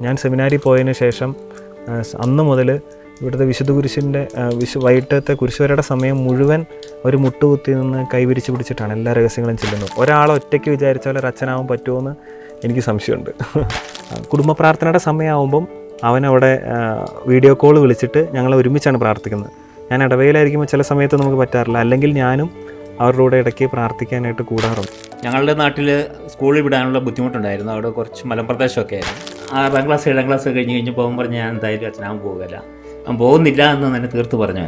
ഞാൻ സെമിനാരിൽ പോയതിന് ശേഷം അന്ന് മുതൽ ഇവിടുത്തെ വിശുദ്ധ കുരിശിൻ്റെ വൈകിട്ടത്തെ കുരിശുവരയുടെ സമയം മുഴുവൻ ഒരു മുട്ടുകുത്തി നിന്ന് കൈവിരിച്ച് പിടിച്ചിട്ടാണ് എല്ലാ രഹസ്യങ്ങളും ചെല്ലുന്നത്. ഒരാളെ ഒറ്റയ്ക്ക് വിചാരിച്ചാൽ ഒരു അച്ഛനാവാൻ പറ്റുമോയെന്ന് എനിക്ക് സംശയമുണ്ട്. കുടുംബ പ്രാർത്ഥനയുടെ സമയമാകുമ്പം അവനവിടെ വീഡിയോ കോൾ വിളിച്ചിട്ട് ഞങ്ങൾ ഒരുമിച്ചാണ് പ്രാർത്ഥിക്കുന്നത്. ഞാൻ ഇടവയിലായിരിക്കുമ്പോൾ ചില സമയത്ത് നമുക്ക് പറ്റാറില്ല, അല്ലെങ്കിൽ ഞാനും അവരുടെ കൂടെ ഇടയ്ക്ക് പ്രാർത്ഥിക്കാനായിട്ട് കൂടാറുണ്ട്. ഞങ്ങളുടെ നാട്ടിൽ സ്കൂളിൽ വിടാനുള്ള ബുദ്ധിമുട്ടുണ്ടായിരുന്നു. അവിടെ കുറച്ച് മലമ്പ്രദേശമൊക്കെ ആയിരുന്നു. 6ാം ക്ലാസ് 7ാം ക്ലാസ് കഴിഞ്ഞ് പോകുമ്പോൾ ഞാൻ എന്തായാലും അച്ഛനാവാൻ പോകില്ല, ഞാൻ പോകുന്നില്ല എന്ന് തന്നെ തീർത്ത് പറഞ്ഞു.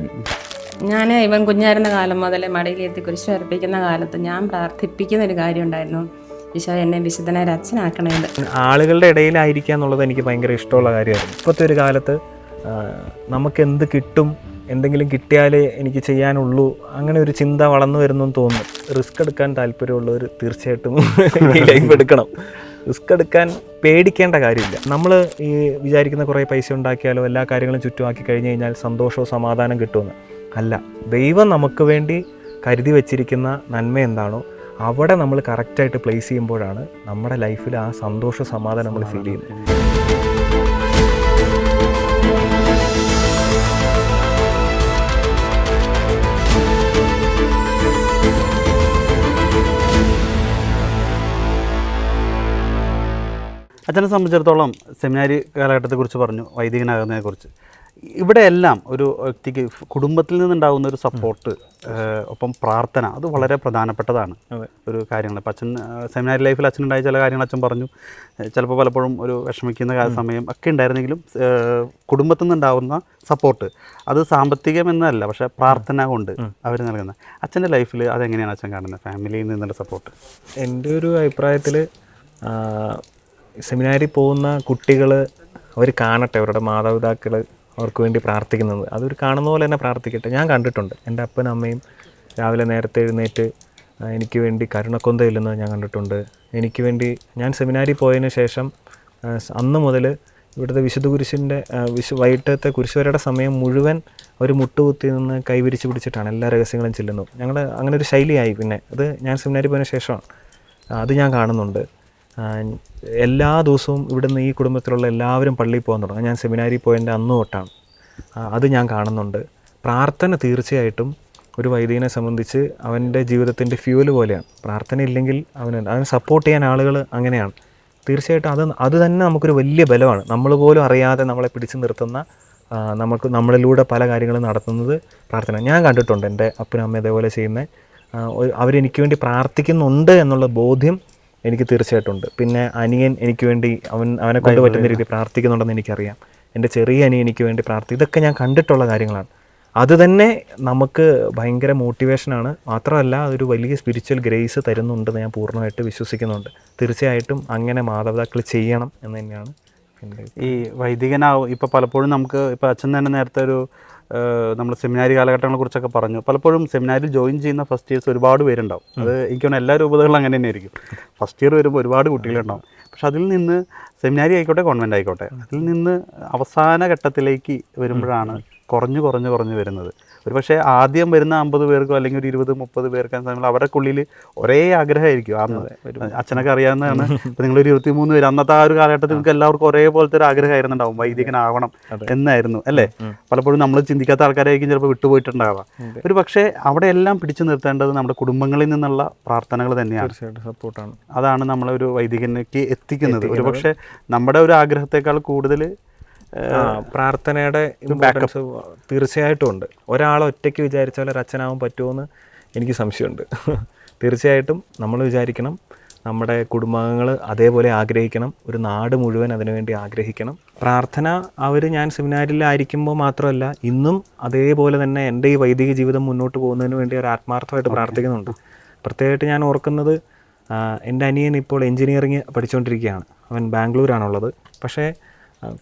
ഞാൻ ഇവൻ കുഞ്ഞായിരുന്ന കാലം മുതൽ മടിയിലെത്തി കുരിശ് അർപ്പിക്കുന്ന കാലത്ത് ഞാൻ പ്രാർത്ഥിപ്പിക്കുന്ന ഒരു കാര്യം ഉണ്ടായിരുന്നു, ഈശോ എന്നെ വിശുദ്ധനായ ഒരു അച്ഛനാക്കണേത്. ആളുകളുടെ ഇടയിലായിരിക്കുക എന്നുള്ളത് എനിക്ക് ഭയങ്കര ഇഷ്ടമുള്ള കാര്യമായിരുന്നു. ഇപ്പോഴത്തെ ഒരു കാലത്ത് നമുക്ക് എന്ത് കിട്ടും, എന്തെങ്കിലും കിട്ടിയാലേ എനിക്ക് ചെയ്യാനുള്ളൂ, അങ്ങനെ ഒരു ചിന്ത വളർന്നു വരുന്നു എന്ന് തോന്നുന്നു. റിസ്ക് എടുക്കാൻ താല്പര്യമുള്ളവർ തീർച്ചയായിട്ടും ഈ ലൈഫ് എടുക്കണം. റിസ്ക് എടുക്കാൻ പേടിക്കേണ്ട കാര്യമില്ല. നമ്മൾ ഈ വിചാരിക്കുന്ന കുറേ പൈസ ഉണ്ടാക്കിയാലോ എല്ലാ കാര്യങ്ങളും ചുറ്റുമാക്കി കഴിഞ്ഞ് കഴിഞ്ഞാൽ സന്തോഷവും സമാധാനം കിട്ടുമെന്ന് അല്ല. ദൈവം നമുക്ക് വേണ്ടി കരുതി വച്ചിരിക്കുന്ന നന്മ എന്താണോ അവിടെ നമ്മൾ കറക്റ്റായിട്ട് പ്ലേസ് ചെയ്യുമ്പോഴാണ് നമ്മുടെ ലൈഫിൽ ആ സന്തോഷ സമാധാനം നമ്മൾ ഫീൽ ചെയ്യുന്നത്. അച്ഛനെ സംബന്ധിച്ചിടത്തോളം സെമിനാരി കാലഘട്ടത്തെക്കുറിച്ച് പറഞ്ഞു, വൈദികനാകുന്നതിനെക്കുറിച്ച്. ഇവിടെയെല്ലാം ഒരു വ്യക്തിക്ക് കുടുംബത്തിൽ നിന്നുണ്ടാകുന്ന ഒരു സപ്പോർട്ട് ഒപ്പം പ്രാർത്ഥന അത് വളരെ പ്രധാനപ്പെട്ടതാണ് ഒരു കാര്യങ്ങൾ. ഇപ്പം അച്ഛൻ സെമിനാരി ലൈഫിൽ അച്ഛനുണ്ടായ ചില കാര്യങ്ങൾ അച്ഛൻ പറഞ്ഞു. ചിലപ്പോൾ പലപ്പോഴും ഒരു വിഷമിക്കുന്ന സമയം ഒക്കെ ഉണ്ടായിരുന്നെങ്കിലും കുടുംബത്തിൽ നിന്നുണ്ടാകുന്ന സപ്പോർട്ട് അത് സാമ്പത്തികമെന്നല്ല, പക്ഷേ പ്രാർത്ഥന കൊണ്ട് അവർ നൽകുന്ന അച്ഛൻ്റെ ലൈഫിൽ അതെങ്ങനെയാണ് അച്ഛൻ കാണുന്നത്, ഫാമിലിയിൽ നിന്നുള്ള സപ്പോർട്ട്? എൻ്റെ ഒരു അഭിപ്രായത്തിൽ സെമിനാരിൽ പോകുന്ന കുട്ടികൾ അവർ കാണട്ടെ അവരുടെ മാതാപിതാക്കൾ അവർക്ക് വേണ്ടി പ്രാർത്ഥിക്കുന്നത്. അതൊരു കാണുന്ന പോലെ തന്നെ പ്രാർത്ഥിക്കട്ടെ. ഞാൻ കണ്ടിട്ടുണ്ട് എൻ്റെ അപ്പനും അമ്മയും രാവിലെ നേരത്തെ എഴുന്നേറ്റ് എനിക്ക് വേണ്ടി കരുണക്കൊന്ത ഇല്ലെന്ന് ഞാൻ കണ്ടിട്ടുണ്ട്. എനിക്ക് വേണ്ടി ഞാൻ സെമിനാരിൽ പോയതിന് ശേഷം അന്ന് മുതൽ ഇവിടുത്തെ വിശുദ്ധ കുരിശിൻ്റെ വൈകിട്ടത്തെ കുരിശുവരയുടെ സമയം മുഴുവൻ ഒരു മുട്ടുകുത്തി നിന്ന് കൈവിരിച്ച് പിടിച്ചിട്ടാണ് എല്ലാ രഹസ്യങ്ങളും ചെല്ലുന്നത്. ഞങ്ങൾ അങ്ങനെ ഒരു ശൈലിയായി. പിന്നെ അത് ഞാൻ സെമിനാരിൽ പോയതിന് ശേഷമാണ്. അത് ഞാൻ കാണുന്നുണ്ട്. എല്ലാ ദിവസവും ഇവിടുന്ന് ഈ കുടുംബത്തിലുള്ള എല്ലാവരും പള്ളിയിൽ പോകാൻ തുടങ്ങും. ഞാൻ സെമിനാരിൽ പോയതിൻ്റെ അന്ന് തൊട്ടാണ്. അത് ഞാൻ കാണുന്നുണ്ട്. പ്രാർത്ഥന തീർച്ചയായിട്ടും ഒരു വൈദികനെ സംബന്ധിച്ച് അവൻ്റെ ജീവിതത്തിൻ്റെ ഫ്യൂവൽ പോലെയാണ്. പ്രാർത്ഥന ഇല്ലെങ്കിൽ അവനെ സപ്പോർട്ട് ചെയ്യാൻ ആളുകൾ അങ്ങനെയാണ്. തീർച്ചയായിട്ടും അത് തന്നെ നമുക്കൊരു വലിയ ബലമാണ്. നമ്മൾ പോലും അറിയാതെ നമ്മളെ പിടിച്ചു നിർത്തുന്ന നമ്മളിലൂടെ പല കാര്യങ്ങളും നടത്തുന്നത് പ്രാർത്ഥന. ഞാൻ കണ്ടിട്ടുണ്ട് എൻ്റെ അപ്പനും അമ്മയും അതേപോലെ ചെയ്യുന്ന അവരെനിക്ക് വേണ്ടി പ്രാർത്ഥിക്കുന്നുണ്ട് എന്നുള്ള ബോധ്യം എനിക്ക് തീർച്ചയായിട്ടും ഉണ്ട്. പിന്നെ അനിയൻ എനിക്ക് വേണ്ടി അവനെ കൊണ്ട് പറ്റുന്ന രീതിയിൽ പ്രാർത്ഥിക്കുന്നുണ്ടെന്ന് എനിക്കറിയാം. എൻ്റെ ചെറിയ അനിയൻ എനിക്ക് വേണ്ടി ഇതൊക്കെ ഞാൻ കണ്ടിട്ടുള്ള കാര്യങ്ങളാണ്. അത് തന്നെ നമുക്ക് ഭയങ്കര മോട്ടിവേഷനാണ്. മാത്രമല്ല അതൊരു വലിയ സ്പിരിച്വൽ ഗ്രേസ് തരുന്നുണ്ടെന്ന് ഞാൻ പൂർണ്ണമായിട്ട് വിശ്വസിക്കുന്നുണ്ട്. തീർച്ചയായിട്ടും അങ്ങനെ മാതാപിതാക്കൾ ചെയ്യണം എന്ന് തന്നെയാണ് എൻ്റെ. ഈ വൈദികനാവും ഇപ്പോൾ പലപ്പോഴും നമുക്ക് ഇപ്പോൾ അച്ഛൻ തന്നെ നേരത്തെ ഒരു നമ്മൾ സെമിനാരി കാലഘട്ടങ്ങളെ കുറിച്ചൊക്കെ പറഞ്ഞു. പലപ്പോഴും സെമിനാരിൽ ജോയിൻ ചെയ്യുന്ന ഫസ്റ്റ് ഇയേഴ്സ് ഒരുപാട് പേരുണ്ടാവും. അത് എനിക്ക് തോന്നുന്നു എല്ലാ രൂപതകളിലും അങ്ങനെ തന്നെ ആയിരിക്കും. ഫസ്റ്റ് ഇയർ വരുമ്പോൾ ഒരുപാട് കുട്ടികളുണ്ടാവും. പക്ഷെ അതിൽ നിന്ന് സെമിനാരി ആയിക്കോട്ടെ കോൺവെൻ്റ് ആയിക്കോട്ടെ, അതിൽ നിന്ന് അവസാന ഘട്ടത്തിലേക്ക് വരുമ്പോഴാണ് കുറഞ്ഞു വരുന്നത്. ഒരു പക്ഷേ ആദ്യം വരുന്ന 50 പേർക്കോ അല്ലെങ്കിൽ ഒരു 20-30 പേർക്ക് സമയത്ത് അവരുടെ ഉള്ളിൽ ഒരേ ആഗ്രഹമായിരിക്കും. അച്ഛനൊക്കെ അറിയാവുന്നതാണ്. ഇപ്പം നിങ്ങളൊരു 23 പേര് അന്നത്തെ ആ ഒരു കാലഘട്ടത്തിൽ നിങ്ങൾക്ക് എല്ലാവർക്കും ഒരേപോലത്തെ ഒരു ആഗ്രഹമായിരുന്നുണ്ടാവും, വൈദികനാവണം എന്നായിരുന്നു അല്ലേ? പലപ്പോഴും നമ്മൾ ചിന്തിക്കാത്ത ആൾക്കാരായിരിക്കും ചിലപ്പോൾ വിട്ടുപോയിട്ടുണ്ടാവാം. ഒരു പക്ഷേ അവിടെ എല്ലാം പിടിച്ചു നിർത്തേണ്ടത് നമ്മുടെ കുടുംബങ്ങളിൽ നിന്നുള്ള പ്രാർത്ഥനകൾ തന്നെയാണ്. സപ്പോർട്ടാണ്. അതാണ് നമ്മളൊരു വൈദികനിലേക്ക് എത്തിക്കുന്നത്. ഒരു പക്ഷേ നമ്മുടെ ഒരു ആഗ്രഹത്തെക്കാൾ കൂടുതൽ പ്രാർത്ഥനയുടെ ഇമ്പോർട്ടൻസ് തീർച്ചയായിട്ടും ഉണ്ട്. ഒരാളെ ഒറ്റയ്ക്ക് വിചാരിച്ചാൽ ഒരു അച്ഛനാവാൻ പറ്റുമോയെന്ന് എനിക്ക് സംശയമുണ്ട്. തീർച്ചയായിട്ടും നമ്മൾ വിചാരിക്കണം, നമ്മുടെ കുടുംബാംഗങ്ങൾ അതേപോലെ ആഗ്രഹിക്കണം, ഒരു നാട് മുഴുവൻ അതിനുവേണ്ടി ആഗ്രഹിക്കണം. പ്രാർത്ഥന ഞാൻ സെമിനാരിലായിരിക്കുമ്പോൾ മാത്രമല്ല ഇന്നും അതേപോലെ തന്നെ എൻ്റെ ഈ വൈദിക ജീവിതം മുന്നോട്ട് പോകുന്നതിന് വേണ്ടി ഒരു ആത്മാർത്ഥമായിട്ട് പ്രാർത്ഥിക്കുന്നുണ്ട്. പ്രത്യേകമായിട്ട് ഞാൻ ഓർക്കുന്നത് എൻ്റെ അനിയൻ ഇപ്പോൾ എൻജിനീയറിങ് പഠിച്ചുകൊണ്ടിരിക്കുകയാണ്. അവൻ ബാംഗ്ലൂരാണുള്ളത്. പക്ഷേ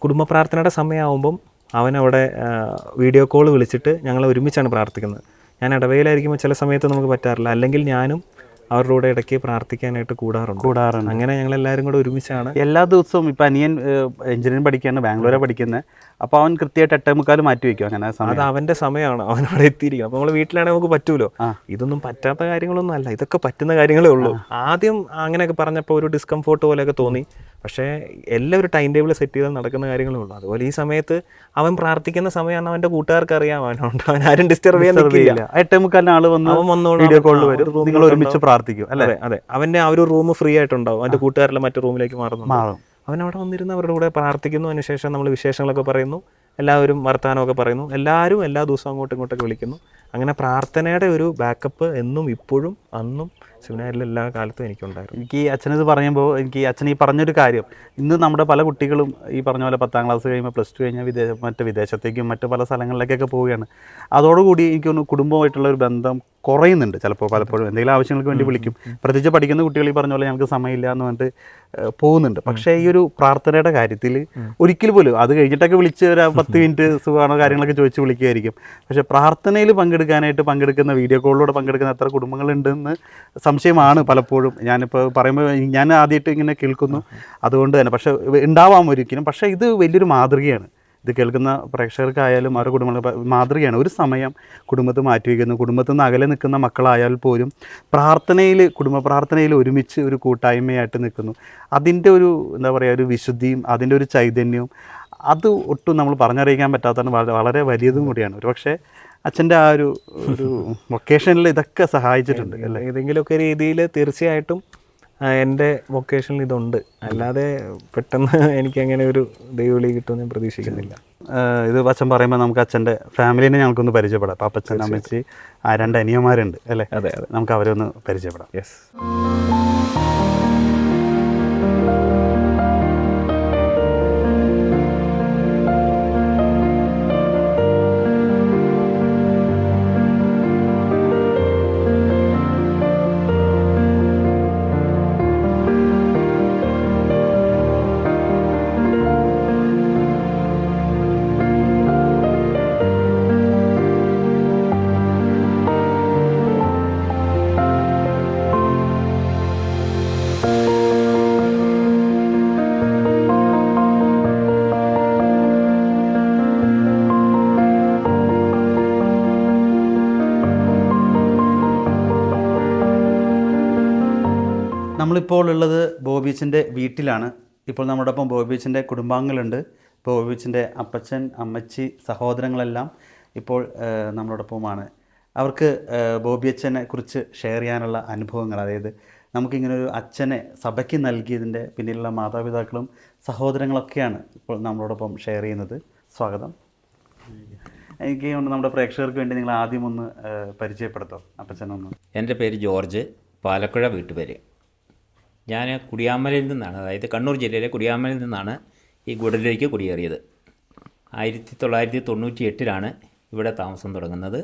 കുടുംബ പ്രാർത്ഥനയുടെ സമയമാകുമ്പം അവനവിടെ വീഡിയോ കോൾ വിളിച്ചിട്ട് ഞങ്ങൾ ഒരുമിച്ചാണ് പ്രാർത്ഥിക്കുന്നത്. ഞാൻ ഇടവയിലായിരിക്കുമ്പോൾ ചില സമയത്ത് നമുക്ക് പറ്റാറില്ല, അല്ലെങ്കിൽ ഞാനും അവരുടെ കൂടെ ഇടയ്ക്ക് പ്രാർത്ഥിക്കാനായിട്ട് കൂടാറുണ്ട്. അങ്ങനെ ഞങ്ങളെല്ലാവരും കൂടെ ഒരുമിച്ചാണ് എല്ലാ ദിവസവും. ഇപ്പം അനിയൻ എഞ്ചിനീയറിംഗ് പഠിക്കുകയാണ്, ബാംഗ്ലൂരാണ് പഠിക്കുന്നത്. അപ്പോൾ അവൻ കൃത്യമായിട്ട് 8:45 മാറ്റി വയ്ക്കും. അങ്ങനെ അത് അവൻ്റെ സമയമാണ്, അവനവിടെ എത്തിയിരിക്കും. അപ്പോൾ നമ്മൾ വീട്ടിലാണെങ്കിൽ നമുക്ക് പറ്റുമല്ലോ. ഇതൊന്നും പറ്റാത്ത കാര്യങ്ങളൊന്നും അല്ല, ഇതൊക്കെ പറ്റുന്ന കാര്യങ്ങളേ ഉള്ളൂ. ആദ്യം അങ്ങനെയൊക്കെ പറഞ്ഞപ്പോൾ ഒരു ഡിസ്കംഫോർട്ട് പോലെയൊക്കെ തോന്നി. പക്ഷേ എല്ലാം ഒരു ടൈം ടേബിൾ സെറ്റ് ചെയ്താൽ നടക്കുന്ന കാര്യങ്ങളേ ഉള്ളൂ. അതുപോലെ ഈ സമയത്ത് അവൻ പ്രാർത്ഥിക്കുന്ന സമയമാണ് അവൻ്റെ കൂട്ടുകാർക്ക് അറിയാം, അവൻ ആരും ഡിസ്റ്റർബ് ചെയ്യാൻ നിൽക്കില്ല. 8:45 ആള് വന്ന് അവൻ വന്നോളൂ, വീഡിയോ കോളിൽ വരും, നിങ്ങൾ ഒരുമിച്ച് പ്രാർത്ഥിക്കും അല്ലേ? അതെ, അവൻ്റെ ആ ഒരു റൂം ഫ്രീ ആയിട്ടുണ്ടാവും, അവൻ്റെ കൂട്ടുകാരെല്ലാം മറ്റു റൂമിലേക്ക് മാറും. അവൻ അവിടെ വന്നിരുന്ന് അവരുടെ കൂടെ പ്രാർത്ഥിക്കുന്നു. അതിനുശേഷം നമ്മൾ വിശേഷങ്ങളൊക്കെ പറയുന്നു, എല്ലാവരും വർത്തമാനമൊക്കെ പറയുന്നു, എല്ലാവരും എല്ലാ ദിവസവും അങ്ങോട്ടും ഇങ്ങോട്ടൊക്കെ വിളിക്കുന്നു. അങ്ങനെ പ്രാർത്ഥനയുടെ ഒരു ബാക്കപ്പ് എന്നും ഇപ്പോഴും അന്നും സെമിനാരിൽ എല്ലാ കാലത്തും എനിക്കുണ്ടായിരുന്നു. എനിക്ക് ഈ അച്ഛനിത് പറയുമ്പോൾ എനിക്ക് അച്ഛൻ ഈ പറഞ്ഞൊരു കാര്യം, ഇന്ന് നമ്മുടെ പല കുട്ടികളും ഈ പറഞ്ഞ പോലെ 10ാം ക്ലാസ് കഴിയുമ്പോൾ +2 കഴിഞ്ഞാൽ മറ്റ് വിദേശത്തേക്കും മറ്റ് പല സ്ഥലങ്ങളിലേക്കൊക്കെ പോവുകയാണ്. അതോടുകൂടി എനിക്കൊന്ന് കുടുംബമായിട്ടുള്ള ഒരു ബന്ധം കുറയുന്നുണ്ട്. പലപ്പോഴും എന്തെങ്കിലും ആവശ്യങ്ങൾക്ക് വേണ്ടി വിളിക്കും. പ്രത്യേകിച്ച് പഠിക്കുന്ന കുട്ടികൾ ഈ പറഞ്ഞ പോലെ ഞങ്ങൾക്ക് സമയമില്ല എന്ന് പറഞ്ഞിട്ട് പോകുന്നുണ്ട്. പക്ഷേ ഈ ഒരു പ്രാർത്ഥനയുടെ കാര്യത്തിൽ ഒരിക്കൽ പോലും അത് കഴിഞ്ഞിട്ടൊക്കെ വിളിച്ച് ഒരു 10 മിനിറ്റ് സുഖമാണോ കാര്യങ്ങളൊക്കെ ചോദിച്ച് വിളിക്കുമായിരിക്കും. പക്ഷേ പ്രാർത്ഥനയിൽ പങ്കെടുക്കുന്ന വീഡിയോ കോളിലൂടെ പങ്കെടുക്കുന്ന എത്ര കുടുംബങ്ങളുണ്ടെന്ന് സംശയമാണ് പലപ്പോഴും. ഞാനിപ്പോൾ പറയുമ്പോൾ ഞാൻ ആദ്യമായിട്ട് ഇങ്ങനെ കേൾക്കുന്നു, അതുകൊണ്ട് തന്നെ. പക്ഷേ ഉണ്ടാവാം ഒരിക്കലും. പക്ഷേ ഇത് വലിയൊരു മാതൃകയാണ്. ഇത് കേൾക്കുന്ന പ്രേക്ഷകർക്കായാലും അവരുടെ കുടുംബങ്ങൾ മാതൃകയാണ്. ഒരു സമയം കുടുംബത്തെ മാറ്റിവെക്കുന്നു. കുടുംബത്തിൽ നിന്ന് അകലെ നിൽക്കുന്ന മക്കളായാൽ പോലും കുടുംബ പ്രാർത്ഥനയിൽ ഒരുമിച്ച് ഒരു കൂട്ടായ്മയായിട്ട് നിൽക്കുന്നു. അതിൻ്റെ ഒരു എന്താ പറയുക, ഒരു വിശുദ്ധിയും അതിൻ്റെ ഒരു ചൈതന്യവും അത് ഒട്ടും നമ്മൾ പറഞ്ഞറിയിക്കാൻ പറ്റാത്തതാണ്. വളരെ വലിയതും കൂടിയാണ്. ഒരു പക്ഷേ അച്ഛൻ്റെ ആ ഒരു വൊക്കേഷനിൽ ഇതൊക്കെ സഹായിച്ചിട്ടുണ്ട് അല്ലേ? ഏതെങ്കിലുമൊക്കെ രീതിയിൽ തീർച്ചയായിട്ടും എൻ്റെ വൊക്കേഷനിൽ ഇതുണ്ട്. അല്ലാതെ പെട്ടെന്ന് എനിക്കങ്ങനെ ഒരു ദൈവവിളി കിട്ടുമെന്ന് ഞാൻ പ്രതീക്ഷിക്കുന്നില്ല. ഇത് അച്ഛൻ പറയുമ്പോൾ നമുക്ക് അച്ഛൻ്റെ ഫാമിലിനെ ഞങ്ങൾക്കൊന്ന് പരിചയപ്പെടാം. അപ്പോൾ അപ്പച്ചൻ, അമ്മച്ചി, 2 അനിയന്മാരുണ്ട് അല്ലേ? അതെ, നമുക്ക് അവരെ ഒന്ന് പരിചയപ്പെടാം. യെസ്. നമ്മളിപ്പോൾ ഉള്ളത് ബോബീച്ചിൻ്റെ വീട്ടിലാണ്. ഇപ്പോൾ നമ്മുടെ ഒപ്പം ബോബീച്ചിൻ്റെ കുടുംബാംഗങ്ങളുണ്ട്. ബോബീച്ചിൻ്റെ അപ്പച്ചൻ, അമ്മച്ചി, സഹോദരങ്ങളെല്ലാം ഇപ്പോൾ നമ്മളോടൊപ്പമാണ്. അവർക്ക് ബോബിയച്ഛനെ കുറിച്ച് ഷെയർ ചെയ്യാനുള്ള അനുഭവങ്ങൾ, അതായത് നമുക്കിങ്ങനൊരു അച്ഛനെ സഭയ്ക്ക് നൽകിയതിൻ്റെ പിന്നിലുള്ള മാതാപിതാക്കളും സഹോദരങ്ങളൊക്കെയാണ് ഇപ്പോൾ നമ്മളോടൊപ്പം ഷെയർ ചെയ്യുന്നത്. സ്വാഗതം. എനിക്ക് നമ്മുടെ പ്രേക്ഷകർക്ക് വേണ്ടി നിങ്ങൾ ആദ്യം ഒന്ന് പരിചയപ്പെടുത്തോ അപ്പച്ചനൊന്ന്? എൻ്റെ പേര് ജോർജ്, പാലക്കുഴ വീട്ടുപേര്. ഞാൻ കുടിയാമലയിൽ നിന്നാണ്, അതായത് കണ്ണൂർ ജില്ലയിലെ കുടിയാമലയിൽ നിന്നാണ് ഈ ഗുഡലിലേക്ക് കുടിയേറിയത്. 1998 ഇവിടെ താമസം തുടങ്ങുന്നത്.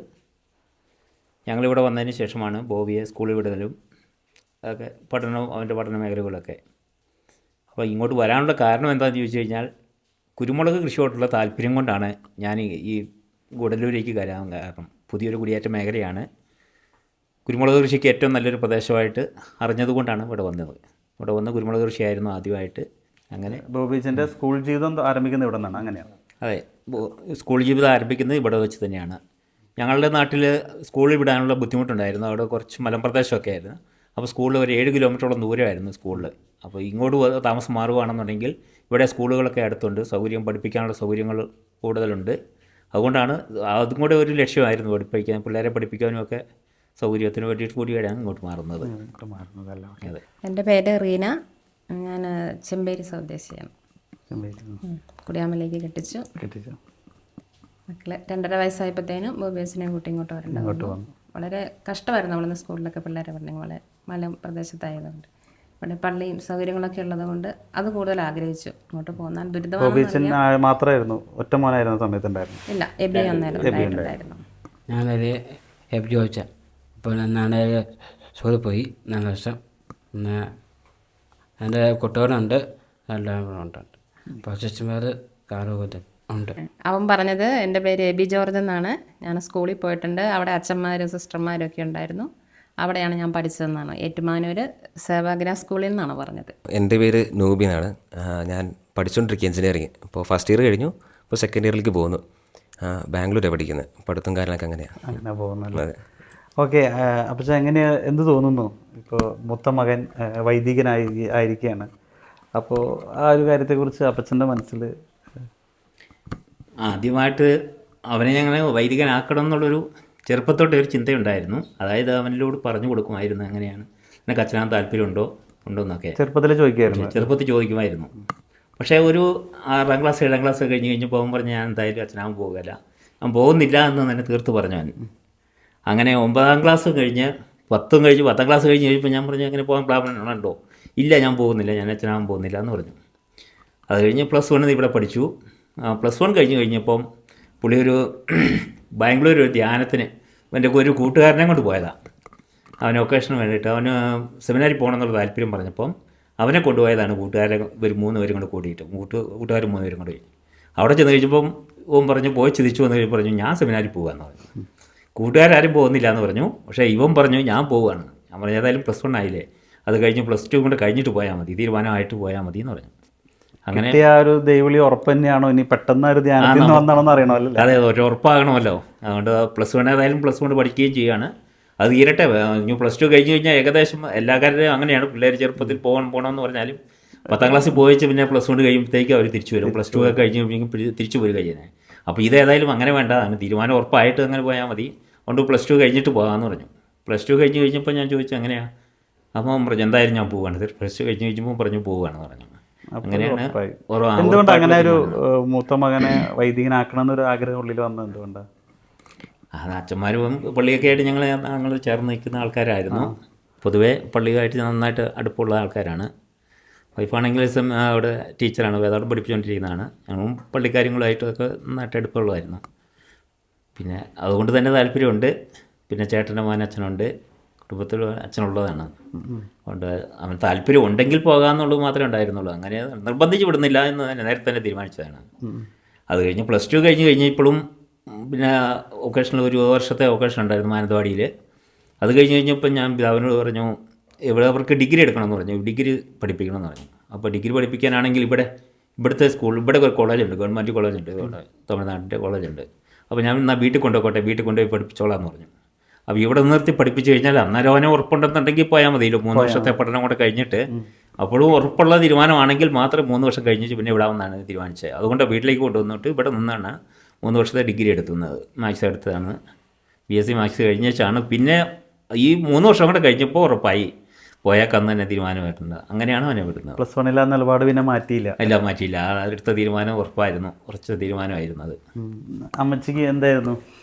ഞങ്ങളിവിടെ വന്നതിന് ശേഷമാണ് ബോബിയെ സ്കൂളിൽ വിടുന്നതും ഒക്കെ അവൻ്റെ പഠന മേഖലകളൊക്കെ. അപ്പോൾ ഇങ്ങോട്ട് വരാനുള്ള കാരണം എന്താണെന്ന് ചോദിച്ചു കഴിഞ്ഞാൽ, കുരുമുളക് കൃഷിയോടുള്ള താല്പര്യം കൊണ്ടാണ് ഞാൻ ഈ ഗുഡലൂരിലേക്ക് വരാൻ കാരണം. പുതിയൊരു കുടിയേറ്റ മേഖലയാണ്. കുരുമുളക് കൃഷിക്ക് ഏറ്റവും നല്ലൊരു പ്രദേശമായിട്ട് അറിഞ്ഞതുകൊണ്ടാണ് ഇവിടെ വന്നത്. ഇവിടെ വന്ന് കുരുമുളക് കൃഷിയായിരുന്നു ആദ്യമായിട്ട്. അങ്ങനെ ബോബീച്ചിൻ്റെ സ്കൂൾ ജീവിതം ആരംഭിക്കുന്നത് ഇവിടെ നിന്നാണ്? അങ്ങനെയാണ്. അതെ, സ്കൂൾ ജീവിതം ആരംഭിക്കുന്നത് ഇവിടെ വെച്ച് തന്നെയാണ്. ഞങ്ങളുടെ നാട്ടിൽ സ്കൂളിൽ വിടാനുള്ള ബുദ്ധിമുട്ടുണ്ടായിരുന്നു. അവിടെ കുറച്ച് മലമ്പ്രദേശമൊക്കെ ആയിരുന്നു. അപ്പോൾ സ്കൂളിൽ ഒരു 7 കിലോമീറ്ററോളം ദൂരമായിരുന്നു സ്കൂളിൽ. അപ്പോൾ ഇങ്ങോട്ട് താമസം മാറുകയാണെന്നുണ്ടെങ്കിൽ ഇവിടെ സ്കൂളുകളൊക്കെ അടുത്തുണ്ട്, പഠിപ്പിക്കാനുള്ള സൗകര്യങ്ങൾ കൂടുതലുണ്ട്. അതുകൊണ്ടാണ് അതും കൂടെ ഒരു ലക്ഷ്യമായിരുന്നു, പിള്ളേരെ പഠിപ്പിക്കാനും ഒക്കെ സൗകര്യത്തിന് വേണ്ടിയിട്ട് കൂടിയാണ് ഇങ്ങോട്ട് മാറുന്നത്. അതെ. എൻ്റെ പേര് റീന, ഞാൻ ചെമ്പേരി സ്വദേശിയാണ്. കുടിയാമലേക്ക് കെട്ടിച്ചു. മക്കളെ 2.5 വയസ്സായപ്പോഴത്തേനും ബോബിയസിനെ കൂട്ടി ഇങ്ങോട്ട് വരേണ്ടത്. വളരെ കഷ്ടമായിരുന്നു നമ്മളിന്ന് സ്കൂളിലൊക്കെ പിള്ളേരെ പറഞ്ഞെങ്കിൽ, വളരെ മല പ്രദേശത്തായതുകൊണ്ട് ഇവിടെ പള്ളിയും സൗകര്യങ്ങളൊക്കെ ഉള്ളത് കൊണ്ട് അത് കൂടുതൽ ആഗ്രഹിച്ചു ഇങ്ങോട്ട് പോകാൻ. ദുരിതമാണ്. മാത്രമായിരുന്നു ഒറ്റ മോനായിരുന്ന സമയത്തുണ്ടായിരുന്നു? ഇല്ല, എബി അന്നേരം. ഞാനൊരു എബി ചോദിച്ചാൽ ഇപ്പോൾ എന്നാണ് സ്കൂളിൽ പോയി 4 വർഷം. പിന്നെ എൻ്റെ കുട്ടികളുണ്ട്, എല്ലാം ഉണ്ട്. സിസ്റ്റർമാർ കാറുകൊണ്ട് ഉണ്ട്. അവൻ പറഞ്ഞത് എൻ്റെ പേര് എബി ജോർജ് എന്നാണ്. ഞാൻ സ്കൂളിൽ പോയിട്ടുണ്ട്. അവിടെ അച്ഛന്മാരും സിസ്റ്റർമാരും ഒക്കെ ഉണ്ടായിരുന്നു. അവിടെയാണ് ഞാൻ പഠിച്ചതെന്നാണ്. ഏറ്റുമാനൂർ സേവാഗ്രാം സ്കൂളിൽ നിന്നാണ് പറഞ്ഞത്. എൻ്റെ പേര് നൂബി എന്നാണ്. ഞാൻ പഠിച്ചുകൊണ്ടിരിക്കുക എഞ്ചിനീയറിങ്. ഇപ്പോൾ ഫസ്റ്റ് ഇയർ കഴിഞ്ഞു, ഇപ്പോൾ സെക്കൻഡ് ഇയറിലേക്ക് പോകുന്നു. ബാംഗ്ലൂരാണ് പഠിക്കുന്നത്. പഠിത്തം കാര്യങ്ങളൊക്കെ അങ്ങനെയാണ്. അങ്ങനെ പോകുന്നത്. ഓക്കെ. അപ്പോൾ എന്ത് തോന്നുന്നു? ഇപ്പോൾ മൂത്ത മകൻ വൈദികനായിരിക്കുകയാണ്. അപ്പോൾ ആ ഒരു കാര്യത്തെക്കുറിച്ച് അപ്പച്ചൻ്റെ മനസ്സിൽ ആദ്യമായിട്ട് അവനെ ഞങ്ങൾ വൈദികനാക്കണം എന്നുള്ളൊരു ചെറുപ്പത്തോടെ ഒരു ചിന്തയുണ്ടായിരുന്നു. അതായത് അവനിലോട് പറഞ്ഞു കൊടുക്കുമായിരുന്നു എങ്ങനെയാണ് നിനക്ക് അച്ഛനാൻ താല്പര്യമുണ്ടോ എന്നൊക്കെ ചെറുപ്പത്തിൽ ചോദിക്കുമായിരുന്നു. ചെറുപ്പത്തിൽ ചോദിക്കുമായിരുന്നു. പക്ഷേ ഒരു 6ാം ക്ലാസ് 7ാം ക്ലാസ് കഴിഞ്ഞ് കഴിഞ്ഞപ്പോൾ അവൻ പറഞ്ഞ് ഞാൻ എന്തായാലും അച്ഛനാവാൻ പോകുകയില്ല, അവൻ പോകുന്നില്ല എന്ന് തന്നെ തീർത്ത് പറഞ്ഞു അവൻ. അങ്ങനെ 9ാം ക്ലാസ് കഴിഞ്ഞ് 10 കഴിഞ്ഞ് 10ാം ക്ലാസ് കഴിഞ്ഞ് കഴിയുമ്പോൾ ഞാൻ പറഞ്ഞു അങ്ങനെ പോകാൻ പ്ലാൻ ഉണ്ടോ? ഇല്ല, ഞാൻ പോകുന്നില്ല, ഞാൻ അച്ഛനാവാൻ പോകുന്നില്ല എന്ന് പറഞ്ഞു. അത് കഴിഞ്ഞ് +1 ഇവിടെ പഠിച്ചു. +1 കഴിഞ്ഞപ്പം പുള്ളി ഒരു ബാംഗ്ലൂർ ഒരു ധ്യാനത്തിന് എൻ്റെ ഒരു കൂട്ടുകാരനെ കൊണ്ട് പോയതാണ്. അവന് ഒക്കേഷന് വേണ്ടിയിട്ട് അവന് സെമിനാരിൽ പോകണമെന്നുള്ള താല്പര്യം പറഞ്ഞപ്പം അവനെ കൊണ്ടുപോയതാണ് കൂട്ടുകാരെ ഇവർ 3 പേരും കൂടെ കൂടിയിട്ട് കൂട്ടുകാർ 3 പേരും കൂടെ. അവിടെ ചെന്ന് കഴിച്ചപ്പം ഓൻ പറഞ്ഞു പോയി തിരിച്ചു വന്ന് കഴിഞ്ഞ് പറഞ്ഞു ഞാൻ സെമിനാരിൽ പോകാമെന്ന് പറഞ്ഞു. കൂട്ടുകാരും പോകുന്നില്ല എന്ന് പറഞ്ഞു. പക്ഷേ ഇവൻ പറഞ്ഞു ഞാൻ പോവുകയാണ്. ഞാൻ പറഞ്ഞു ഏതായാലും +1 ആയില്ലേ, അത് കഴിഞ്ഞ് +2 കൊണ്ട് കഴിഞ്ഞിട്ട് പോയാൽ മതി, തീരുമാനമായിട്ട് പോയാൽ മതി എന്ന് പറഞ്ഞു. അങ്ങനെ ആ ഒരു ദൈവവിളി ഉറപ്പ് തന്നെയാണോ ഇനി പെട്ടെന്ന് ഒരു ധ്യാനത്തിൽ നിന്ന് വന്നാണോന്ന് അറിയണമല്ലോ. അതെ, ഒരു ഉറപ്പാകണമല്ലോ. അതുകൊണ്ട് +1 ഏതായാലും +1 പഠിക്കുകയും ചെയ്യുകയാണ്. അത് തീരട്ടെ. ഇനി +2 കഴിഞ്ഞ് കഴിഞ്ഞാൽ ഏകദേശം എല്ലാ കാര്യവും അങ്ങനെയാണ്. പിള്ളേർ ചെറുപ്പത്തിൽ പോകണമെന്ന് പറഞ്ഞാലും 10ാം ക്ലാസ്സിൽ പോയിച്ച് പിന്നെ +1 കഴിയുമ്പോഴത്തേക്ക് അവർ തിരിച്ചു വരും. +2 ഒക്കെ കഴിഞ്ഞ് കഴിയുമ്പോൾ തിരിച്ചു വരിക ചെയ്യുന്നത്. അപ്പോൾ ഇതേതായാലും അങ്ങനെ വേണ്ട, അങ്ങനെ തീരുമാനം ഉറപ്പായിട്ട് അങ്ങനെ പോയാൽ മതി. അതുകൊണ്ട് +2 കഴിഞ്ഞിട്ട് പോകാമെന്ന് പറഞ്ഞു. +2 കഴിഞ്ഞ് കഴിഞ്ഞപ്പോൾ ഞാൻ ചോദിച്ചു എങ്ങനെയാണ്? അപ്പോൾ പറഞ്ഞു എന്തായാലും ഞാൻ പോവുകയാണ്. +2 കഴിഞ്ഞ് കഴിഞ്ഞപ്പോൾ പറഞ്ഞു പോവുകയാണെന്ന് പറഞ്ഞു. അങ്ങനെയാണ്. എന്തുകൊണ്ടാണ് അങ്ങനെ ഒരു മൂത്ത മകനെ വൈദികനാക്കണം എന്നൊരു ആഗ്രഹം ഉള്ളിൽ വന്നത് എന്തുകൊണ്ടാണ്? അത് അച്ഛന്മാരും പള്ളിയൊക്കെ ആയിട്ട് ഞങ്ങൾ ചേർന്ന് നിൽക്കുന്ന ആൾക്കാരായിരുന്നു. പൊതുവേ പള്ളിയുമായിട്ട് നന്നായിട്ട് അടുപ്പമുള്ള ആൾക്കാരാണ്. വൈഫാണെങ്കിൽ അവിടെ ടീച്ചറാണ്, വേദപാഠം പഠിപ്പിച്ചുകൊണ്ടിരിക്കുന്നതാണ്. ഞങ്ങളും പള്ളിക്കാര്യങ്ങളുമായിട്ടൊക്കെ നന്നായിട്ട് അടുപ്പമുള്ളതായിരുന്നു. പിന്നെ അതുകൊണ്ട് തന്നെ താല്പര്യമുണ്ട്. പിന്നെ ചേട്ടൻ്റെ മോൻ അച്ഛനുണ്ട്, കുടുംബത്തിൽ അച്ഛനുള്ളതാണ്. അതുകൊണ്ട് അവൻ താല്പര്യം ഉണ്ടെങ്കിൽ പോകാമെന്നുള്ളത് മാത്രമേ ഉണ്ടായിരുന്നുള്ളൂ. അങ്ങനെ നിർബന്ധിച്ച് വിടുന്നില്ല എന്ന് തന്നെ നേരത്തെ തന്നെ തീരുമാനിച്ചതാണ്. അത് കഴിഞ്ഞ് +2 കഴിഞ്ഞ് ഇപ്പോഴും പിന്നെ ഒക്കേഷനിൽ ഒരു വർഷത്തെ ഒക്കേഷൻ ഉണ്ടായിരുന്നു മാനന്തവാടിയിൽ. അത് കഴിഞ്ഞപ്പോൾ ഞാൻ അവനോട് പറഞ്ഞു ഇവിടെ അവർക്ക് ഡിഗ്രി എടുക്കണമെന്ന് പറഞ്ഞു, ഡിഗ്രി പഠിപ്പിക്കണമെന്ന് പറഞ്ഞു. അപ്പോൾ ഡിഗ്രി പഠിപ്പിക്കാനാണെങ്കിൽ ഇവിടുത്തെ ഇവിടെ ഒരു കോളേജുണ്ട്, ഗവൺമെൻറ് കോളേജുണ്ട്, ഇവിടെ തമിഴ്നാട്ടിൻ്റെ കോളേജുണ്ട്. അപ്പോൾ ഞാൻ എന്നാൽ വീട്ടിൽ കൊണ്ടുപോയി പഠിപ്പിച്ചോളാം എന്ന് പറഞ്ഞു. അപ്പോൾ ഇവിടെ നിർത്തി പഠിപ്പിച്ച് കഴിഞ്ഞാൽ അന്നേരം അവനെ ഉറപ്പുണ്ടെന്നുണ്ടെങ്കിൽ പോയാൽ മതിയല്ലോ. 3 വർഷത്തെ പഠനം കൂടെ കഴിഞ്ഞിട്ട് അപ്പോഴും ഉറപ്പുള്ള തീരുമാനമാണെങ്കിൽ മാത്രം 3 വർഷം കഴിഞ്ഞിട്ട് പിന്നെ വിടാമെന്നാണ് തീരുമാനിച്ചത്. അതുകൊണ്ട് വീട്ടിലേക്ക് കൊണ്ടുവന്നിട്ട് ഇവിടെ നിന്നാണ് 3 വർഷത്തെ ഡിഗ്രി എടുക്കുന്നത്. മാത്സ് എടുത്തതാണ്. BSc മാത്സ് കഴിഞ്ഞാണ്. പിന്നെ ഈ 3 വർഷം കൂടെ കഴിഞ്ഞപ്പോൾ ഉറപ്പായി പോയാൽ തന്നെ തീരുമാനമായിട്ടുണ്ട്. അങ്ങനെയാണ് അവനെ വിടുന്നത്. +1 നിലപാട് പിന്നെ മാറ്റിയില്ല. എല്ലാം മാറ്റിയില്ല. അടുത്ത തീരുമാനം ഉറപ്പായിരുന്നു, ഉറച്ച തീരുമാനമായിരുന്നു അത്. അമ്മച്ചിക്ക് എന്തായിരുന്നു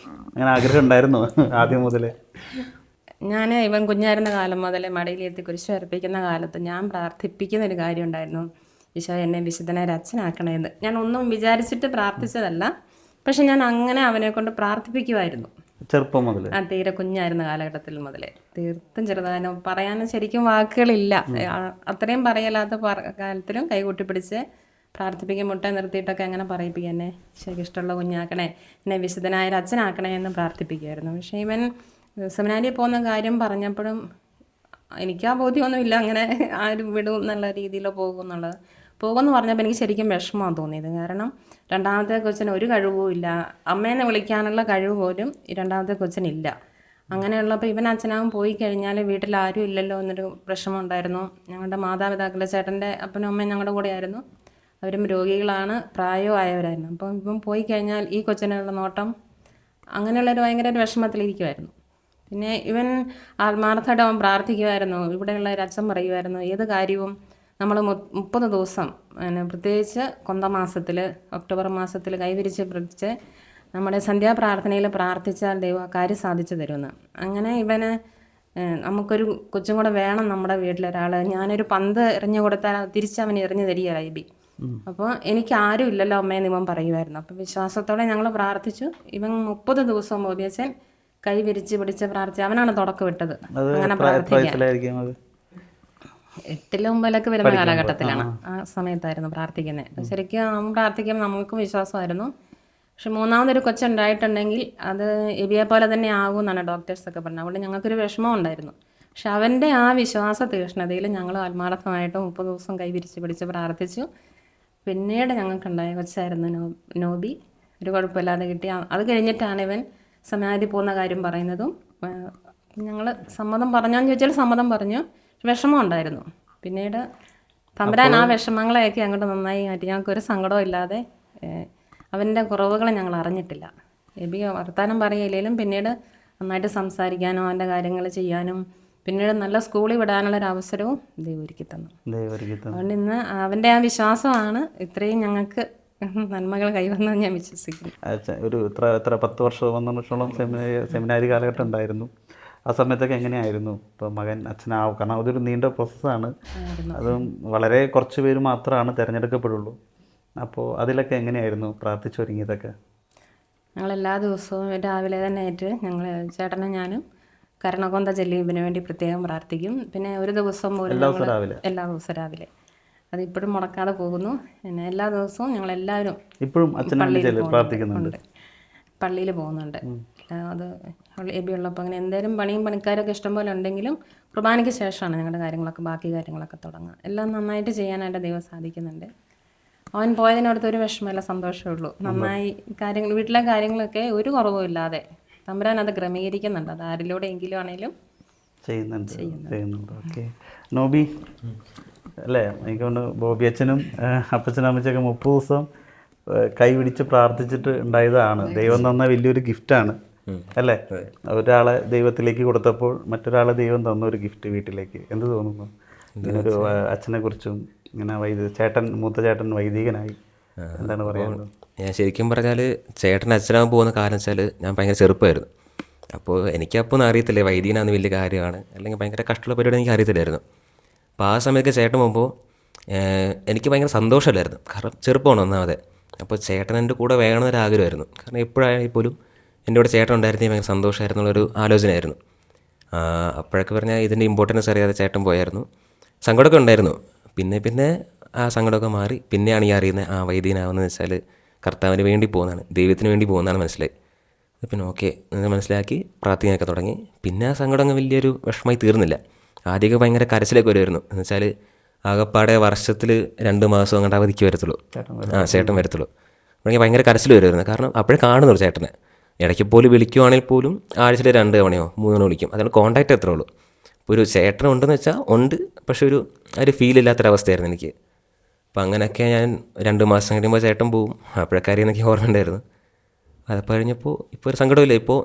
അങ്ങനെ ആഗ്രഹം ഉണ്ടായിരുന്നു ആദ്യം മുതലേ? ഞാൻ ഇവൻ കുഞ്ഞായിരുന്ന കാലം മുതലേ മടിയിലെത്തി കുരിശ് വരപ്പിക്കുന്ന കാലത്ത് ഞാൻ പ്രാർത്ഥിപ്പിക്കുന്ന ഒരു കാര്യം ഉണ്ടായിരുന്നു, ഈശോ എന്നെ വിശുദ്ധനായ അച്ഛനാക്കണമെന്ന്. ഞാൻ ഒന്നും വിചാരിച്ചിട്ട് പ്രാർത്ഥിച്ചതല്ല, പക്ഷെ ഞാൻ അങ്ങനെ അവനെ കൊണ്ട് പ്രാർത്ഥിപ്പിക്കുമായിരുന്നു ചെറുപ്പം മുതൽ. തീരെ കുഞ്ഞായിരുന്ന കാലഘട്ടത്തിൽ മുതലേ. തീർത്തും ചെറുതാനും പറയാനും ശരിക്കും വാക്കുകളില്ല. അത്രയും പറയലാത്ത കാലത്തിലും കൈകൂട്ടി പിടിച്ച് പ്രാർത്ഥിപ്പിക്കും. മുട്ട നിർത്തിയിട്ടൊക്കെ അങ്ങനെ പറയിപ്പിക്കുക, എന്നെ ശരിക്കും ഇഷ്ടമുള്ള കുഞ്ഞാക്കണേ, എന്നെ വിശുദ്ധനായ അച്ഛനാക്കണേ എന്ന് പ്രാർത്ഥിപ്പിക്കുമായിരുന്നു. പക്ഷേ ഇവൻ സെമിനാരിയിൽ പോകുന്ന കാര്യം പറഞ്ഞപ്പോഴും എനിക്ക് ആ ബോധ്യമൊന്നുമില്ല അങ്ങനെ ആരും വിടും എന്നുള്ള രീതിയിലോ പോകുമെന്നുള്ളത്. പോകുമെന്ന് പറഞ്ഞപ്പോൾ എനിക്ക് ശരിക്കും വിഷമമാണ് തോന്നിയത്. കാരണം രണ്ടാമത്തെ കൊച്ചിന് ഒരു കഴിവും ഇല്ല, അമ്മേനെ വിളിക്കാനുള്ള കഴിവ് പോലും ഈ രണ്ടാമത്തെ കൊച്ചിനില്ല. അങ്ങനെയുള്ളപ്പോൾ ഇവൻ അച്ഛനാവും പോയി കഴിഞ്ഞാൽ വീട്ടിൽ ആരും ഇല്ലല്ലോ എന്നൊരു വിഷമമുണ്ടായിരുന്നു. ഞങ്ങളുടെ മാതാപിതാക്കളുടെ ചേട്ടൻ്റെ അപ്പനും അമ്മയും ഞങ്ങളുടെ കൂടെ ആയിരുന്നു. അവരും രോഗികളാണ്, പ്രായമായവരായിരുന്നു. അപ്പം ഇപ്പം പോയി കഴിഞ്ഞാൽ ഈ കൊച്ചിനുള്ള നോട്ടം, അങ്ങനെയുള്ളൊരു ഭയങ്കര ഒരു വിഷമത്തിലിരിക്കുമായിരുന്നു. പിന്നെ ഇവൻ ആത്മാർത്ഥമായിട്ട് അവൻ പ്രാർത്ഥിക്കുമായിരുന്നു. ഇവിടെയുള്ള ഒരു അച്ഛൻ പറയുമായിരുന്നു ഏത് കാര്യവും നമ്മൾ 30 ദിവസം പ്രത്യേകിച്ച് കൊന്തമാസത്തിൽ ഒക്ടോബർ മാസത്തിൽ കൈവിരിച്ച് പിടിച്ച് നമ്മുടെ സന്ധ്യാപ്രാർത്ഥനയിൽ പ്രാർത്ഥിച്ചാൽ ദൈവം ആ കാര്യം സാധിച്ചു തരുമെന്ന്. അങ്ങനെ ഇവന് നമുക്കൊരു കൊച്ചും കൂടെ വേണം നമ്മുടെ വീട്ടിലൊരാൾ. ഞാനൊരു പന്ത് എറിഞ്ഞു കൊടുത്താൽ തിരിച്ചവൻ എറിഞ്ഞു തരിക ഐബി. അപ്പോൾ എനിക്ക് ആരും ഇല്ലല്ലോ അമ്മയെന്ന് ഇവൻ പറയുമായിരുന്നു. അപ്പോൾ വിശ്വാസത്തോടെ ഞങ്ങൾ പ്രാർത്ഥിച്ചു. ഇവൻ 30 ദിവസം ബോബിയച്ചൻ കൈ വിരിച്ച് പിടിച്ച് പ്രാർത്ഥിച്ചു. അവനാണ് തുടക്കം ഇട്ടത് അങ്ങനെ പ്രാർത്ഥിക്കാൻ. 8ലും 9ലൊക്കെ വരുന്ന കാലഘട്ടത്തിലാണ്, ആ സമയത്തായിരുന്നു പ്രാർത്ഥിക്കുന്നത്. ശരിക്കും അവൻ പ്രാർത്ഥിക്കുമ്പോൾ നമുക്കും വിശ്വാസമായിരുന്നു. പക്ഷെ 3ാമതൊരു കൊച്ചുണ്ടായിട്ടുണ്ടെങ്കിൽ അത് എബിയെ പോലെ തന്നെ ആകും എന്നാണ് ഡോക്ടേഴ്സൊക്കെ പറഞ്ഞത്. അതുകൊണ്ട് ഞങ്ങൾക്കൊരു വിഷമം ഉണ്ടായിരുന്നു. പക്ഷെ അവൻ്റെ ആ വിശ്വാസ തീക്ഷ്ണതയിൽ ഞങ്ങൾ ആത്മാർത്ഥമായിട്ട് 30 ദിവസം കൈവിരിച്ച് പിടിച്ച് പ്രാർത്ഥിച്ചു. പിന്നീട് ഞങ്ങൾക്കുണ്ടായ കൊച്ചായിരുന്നു നോബി. ഒരു കുഴപ്പമില്ലാതെ കിട്ടി. അത് കഴിഞ്ഞിട്ടാണ് ഇവൻ സെമിനാരിൽ പോകുന്ന കാര്യം പറയുന്നതും. ഞങ്ങൾ സമ്മതം പറഞ്ഞോന്ന് ചോദിച്ചാൽ സമ്മതം പറഞ്ഞു. വിഷമം ഉണ്ടായിരുന്നു. പിന്നീട് തമ്പുരാൻ ആ വിഷമങ്ങളെയൊക്കെ അങ്ങോട്ട് നന്നായി മാറ്റി. ഞങ്ങൾക്കൊരു സങ്കടവും ഇല്ലാതെ അവൻ്റെ കുറവുകൾ ഞങ്ങൾ അറിഞ്ഞിട്ടില്ല. എബി വർത്താനം പറയില്ലെങ്കിലും പിന്നീട് നന്നായിട്ട് സംസാരിക്കാനും അവൻ്റെ കാര്യങ്ങൾ ചെയ്യാനും പിന്നീട് നല്ല സ്കൂളിൽ വിടാനുള്ളൊരു അവസരവും ദൈവം ഒരുക്കി തന്നു. അതുകൊണ്ട് ഇന്ന് അവൻ്റെ ആ വിശ്വാസമാണ് ഇത്രയും ഞങ്ങൾക്ക് നന്മകൾ കൈവന്നെന്ന് ഞാൻ വിശ്വസിക്കുന്നു. ഒരു എത്ര 10 വർഷത്തോളം സെമിനാരി കാലഘട്ടം ഉണ്ടായിരുന്നു. ആ സമയത്തൊക്കെ എങ്ങനെയായിരുന്നു ഇപ്പോൾ മകൻ അച്ഛനാവും? കാരണം അതൊരു നീണ്ട പ്രോസസ്സാണ്, അതും വളരെ കുറച്ച് പേര് മാത്രമാണ് തിരഞ്ഞെടുക്കപ്പെടുള്ളൂ. അപ്പോൾ അതിലൊക്കെ എങ്ങനെയായിരുന്നു പ്രാർത്ഥിച്ചൊരുങ്ങിയതൊക്കെ? ഞങ്ങളെല്ലാ ദിവസവും രാവിലെ തന്നെ ആയിട്ട് ഞങ്ങൾ ചേട്ടനും ഞാനും കരണകൊന്ത ജലീബിന് വേണ്ടി പ്രത്യേകം പ്രാർത്ഥിക്കും. പിന്നെ ഒരു ദിവസം പോലും എല്ലാ ദിവസവും രാവിലെ അതിപ്പോഴും മുടക്കാതെ പോകുന്നു. പിന്നെ എല്ലാ ദിവസവും ഞങ്ങളെല്ലാവരും ഇപ്പോഴും പ്രാർത്ഥിക്കുന്നുണ്ട്, പള്ളിയിൽ പോകുന്നുണ്ട്. അത് എബി ഉള്ളപ്പോൾ അങ്ങനെ എന്തെങ്കിലും പണിക്കാരൊക്കെ ഇഷ്ടംപോലെ ഉണ്ടെങ്കിലും കുർബാനയ്ക്ക് ശേഷമാണ് ഞങ്ങളുടെ ബാക്കി കാര്യങ്ങളൊക്കെ തുടങ്ങുക. എല്ലാം നന്നായിട്ട് ചെയ്യാനായിട്ട് ദൈവം സാധിക്കുന്നുണ്ട്. അവൻ പോയതിനടുത്ത് ഒരു വിഷമമില്ല, സന്തോഷമേ ഉള്ളൂ. നന്നായി വീട്ടിലെ കാര്യങ്ങളൊക്കെ ഒരു കുറവും ഇല്ലാതെ തമ്പുരാൻ അത് ക്രമീകരിക്കുന്നുണ്ട്. അത് ആരിലൂടെ എങ്കിലും ആണെങ്കിലും ചെയ്യുന്നുണ്ട്. ഓക്കെ, നോബി അല്ലേ? എനിക്ക് തോന്നുന്നു ബോബി അച്ഛനും അപ്പച്ചനും അമ്മച്ചൊക്കെ 30 ദിവസം കൈ പിടിച്ച് പ്രാർത്ഥിച്ചിട്ട് ഉണ്ടായതാണ്. ദൈവം തന്ന വലിയൊരു ഗിഫ്റ്റാണ് അല്ലേ? ഒരാളെ ദൈവത്തിലേക്ക് കൊടുത്തപ്പോൾ മറ്റൊരാളെ ദൈവം തന്ന ഒരു ഗിഫ്റ്റ് വീട്ടിലേക്ക്. എന്ത് തോന്നുന്നു ഇങ്ങനൊരു അച്ഛനെ കുറിച്ചും? ഇങ്ങനെ മൂത്ത ചേട്ടൻ വൈദികനായി, എന്താണ് പറയാനുള്ളത്? ഞാൻ ശരിക്കും പറഞ്ഞാൽ ചേട്ടൻ അച്ഛനാകാൻ പോകുന്ന കാലം വെച്ചാൽ ഞാൻ ഭയങ്കര ചെറുപ്പമായിരുന്നു. അപ്പോൾ എനിക്കപ്പോൾ അറിയത്തില്ലേ വൈദികനാന്ന് വലിയ കാര്യമാണ്, അല്ലെങ്കിൽ ഭയങ്കര കഷ്ടമുള്ള പരിപാടി എനിക്ക് അറിയത്തില്ലായിരുന്നു. അപ്പോൾ ആ സമയത്ത് ചേട്ടൻ പോകുമ്പോൾ എനിക്ക് ഭയങ്കര സന്തോഷമല്ലായിരുന്നു. കാരണം ചെറുപ്പമാണ് ഒന്നാമതെ. അപ്പോൾ ചേട്ടൻ എൻ്റെ കൂടെ വേണമെന്നൊരാഗ്രഹമായിരുന്നു. കാരണം എപ്പോഴായാലും പോലും എൻ്റെ കൂടെ ചേട്ടൻ ഉണ്ടായിരുന്നെങ്കിൽ ഭയങ്കര സന്തോഷമായിരുന്നുള്ളൊരു ആലോചനയായിരുന്നു. അപ്പോഴൊക്കെ പറഞ്ഞാൽ ഇതിൻ്റെ ഇമ്പോർട്ടൻസ് അറിയാതെ ചേട്ടൻ പോയായിരുന്നു. സങ്കടമൊക്കെ ഉണ്ടായിരുന്നു. പിന്നെ ആ സങ്കടമൊക്കെ മാറി പിന്നെയാണ് ഈ അറിയുന്നത് വൈദികനാവുന്നതെന്ന് വെച്ചാൽ കർത്താവിന് വേണ്ടി പോകുന്നതാണ്, ദൈവത്തിന് വേണ്ടി പോകുന്നതാണ് മനസ്സിലായി. പിന്നെ ഓക്കെ എന്ന് മനസ്സിലാക്കി പ്രാർത്ഥനയൊക്കെ തുടങ്ങി. പിന്നെ ആ സങ്കടം അങ്ങ് വലിയൊരു വിഷമമായി തീർന്നില്ല. ആദ്യമൊക്കെ ഭയങ്കര കരച്ചിലൊക്കെ വരുമായിരുന്നു. എന്ന് വെച്ചാൽ ആകപ്പാടെ വർഷത്തിൽ 2 മാസം അങ്ങോട്ട് അവധിക്ക് വരത്തുള്ളൂ, ചേട്ടൻ വരത്തുള്ളൂ. അപ്പോൾ ഭയങ്കര കരച്ചിൽ വരുമായിരുന്നു. കാരണം അപ്പോഴേ കാണുന്നുള്ളൂ ചേട്ടനെ. ഇടയ്ക്ക് പോലും വിളിക്കുവാണെങ്കിൽ പോലും ആഴ്ചയിൽ 2 തവണയോ 3 തവണ വിളിക്കും. അതാണ് കോൺടാക്റ്റ് എത്ര ഉള്ളൂ. ഇപ്പോൾ ഒരു ചേട്ടൻ ഉണ്ടെന്ന് വെച്ചാൽ ഉണ്ട്, പക്ഷെ ഒരു ഫീൽ ഇല്ലാത്തൊരവസ്ഥയായിരുന്നു എനിക്ക്. അപ്പം അങ്ങനെയൊക്കെ ഞാൻ 2 മാസം കഴിയുമ്പോൾ ചേട്ടൻ പോവും. അപ്പോഴൊക്കെ അറിയുന്നൊക്കെ ഓർമ്മയുണ്ടായിരുന്നു. അതപ്പോൾ കഴിഞ്ഞപ്പോൾ ഇപ്പോൾ ഒരു സങ്കടമില്ല. ഇപ്പോൾ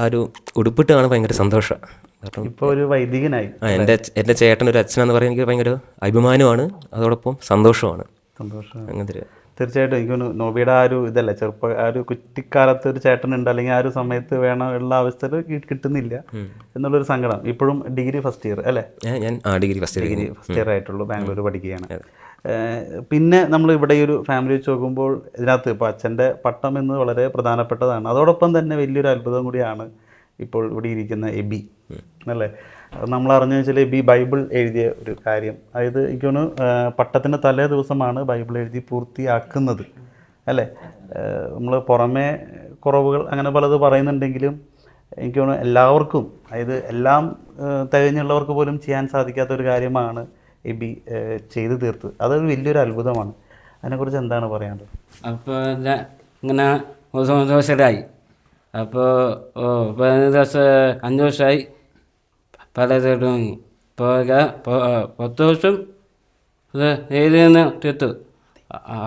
ഒരു ഉടുപ്പിട്ട് കാണാൻ ഭയങ്കര സന്തോഷമാണ്. കാരണം ഇപ്പോൾ ഒരു വൈദികനായി എൻ്റെ ചേട്ടൻ ഒരു അച്ഛനാന്ന് പറയാൻ എനിക്ക് ഭയങ്കര അഭിമാനമാണ്, അതോടൊപ്പം സന്തോഷമാണ്. അങ്ങനത്തെ തീർച്ചയായിട്ടും എനിക്ക് തോന്നുന്നു നോബിയുടെ ആ ഒരു ഇതല്ലേ ആ ഒരു കുട്ടിക്കാലത്ത് ഒരു ചേട്ടനുണ്ട്, അല്ലെങ്കിൽ ആ ഒരു സമയത്ത് വേണമുള്ള അവസ്ഥയിൽ കിട്ടുന്നില്ല എന്നുള്ളൊരു സങ്കടം. ഇപ്പോഴും ഡിഗ്രി ഫസ്റ്റ് ഇയർ അല്ലേ? ഞാൻ ഡിഗ്രി ഫസ്റ്റ് ഇയർ ആയിട്ടുള്ളൂ, ബാംഗ്ലൂർ പഠിക്കുകയാണ്. പിന്നെ നമ്മൾ ഇവിടെ ഈ ഒരു ഫാമിലി വെച്ച് നോക്കുമ്പോൾ ഇതിനകത്ത് ഇപ്പോൾ അച്ഛൻ്റെ പട്ടം എന്ന് വളരെ പ്രധാനപ്പെട്ടതാണ്. അതോടൊപ്പം തന്നെ വലിയൊരു അത്ഭുതം കൂടിയാണ് ഇപ്പോൾ ഇവിടെ ഇരിക്കുന്ന എബി അല്ലേ? നമ്മൾ അറിഞ്ഞു വെച്ചാൽ എബി ബൈബിൾ എഴുതിയ ഒരു കാര്യം, അതായത് എനിക്ക് തോന്നുന്നു പട്ടത്തിൻ്റെ തലേ ദിവസമാണ് ബൈബിൾ എഴുതി പൂർത്തിയാക്കുന്നത് അല്ലേ? നമ്മൾ പുറമേ കുറവുകൾ അങ്ങനെ പലത് പറയുന്നുണ്ടെങ്കിലും എനിക്ക് തോന്നുന്നു എല്ലാവർക്കും, അതായത് എല്ലാം തികഞ്ഞുള്ളവർക്ക് പോലും ചെയ്യാൻ സാധിക്കാത്തൊരു കാര്യമാണ് എബി ചെയ്തു തീർത്തത്. അതൊരു വലിയൊരു അത്ഭുതമാണ്. അതിനെക്കുറിച്ച് എന്താണ് പറയാനുള്ളത്? അപ്പോൾ ഇങ്ങനെ 1 ദിവസമായി. അപ്പോൾ 5 ദിവസമായി പലത് തുടങ്ങി. ഇപ്പോൾ 10 ദിവസം എഴുതിയെന്ന് തീർത്തു.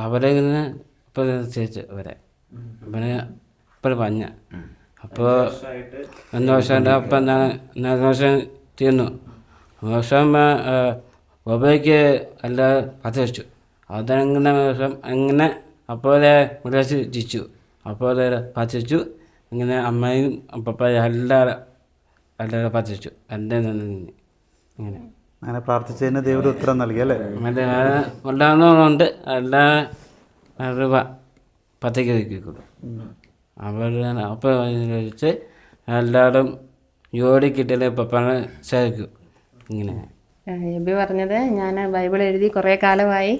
അവരെ ഇങ്ങനെ ഇപ്പോൾ ചേച്ചു അവരെ പിന്നെ ഇപ്പോൾ പറഞ്ഞ അപ്പോൾ 2 വർഷമായിട്ട് അപ്പം എന്താണ് 4 വർഷം തീർന്നു. വർഷം മൊബൈൽക്ക് എല്ലാം പതിച്ചു. അതങ്ങനെ വർഷം അങ്ങനെ അപ്പോൾ വിളിച്ച് ചിച്ചു. അപ്പോൾ പതിച്ചു. ഇങ്ങനെ അമ്മയും പപ്പയും എല്ലാവരും പതിച്ചു. എൻ്റെ ഇങ്ങനെ അങ്ങനെ പ്രാർത്ഥിച്ചതിന് ദൈവം ഉത്തരം നൽകി അല്ലേ? മറ്റേ ഉണ്ടാകുന്നുണ്ട് എല്ലാ രൂപ 10 വയ്ക്കുള്ളൂ. അപ്പോൾ വെച്ച് എല്ലാവരും ജോലി കിട്ടിയാലേ പപ്പനെ സഹായിക്കും. ഇങ്ങനെ എബി പറഞ്ഞത്, ഞാൻ ബൈബിൾ എഴുതി കുറേ കാലമായി,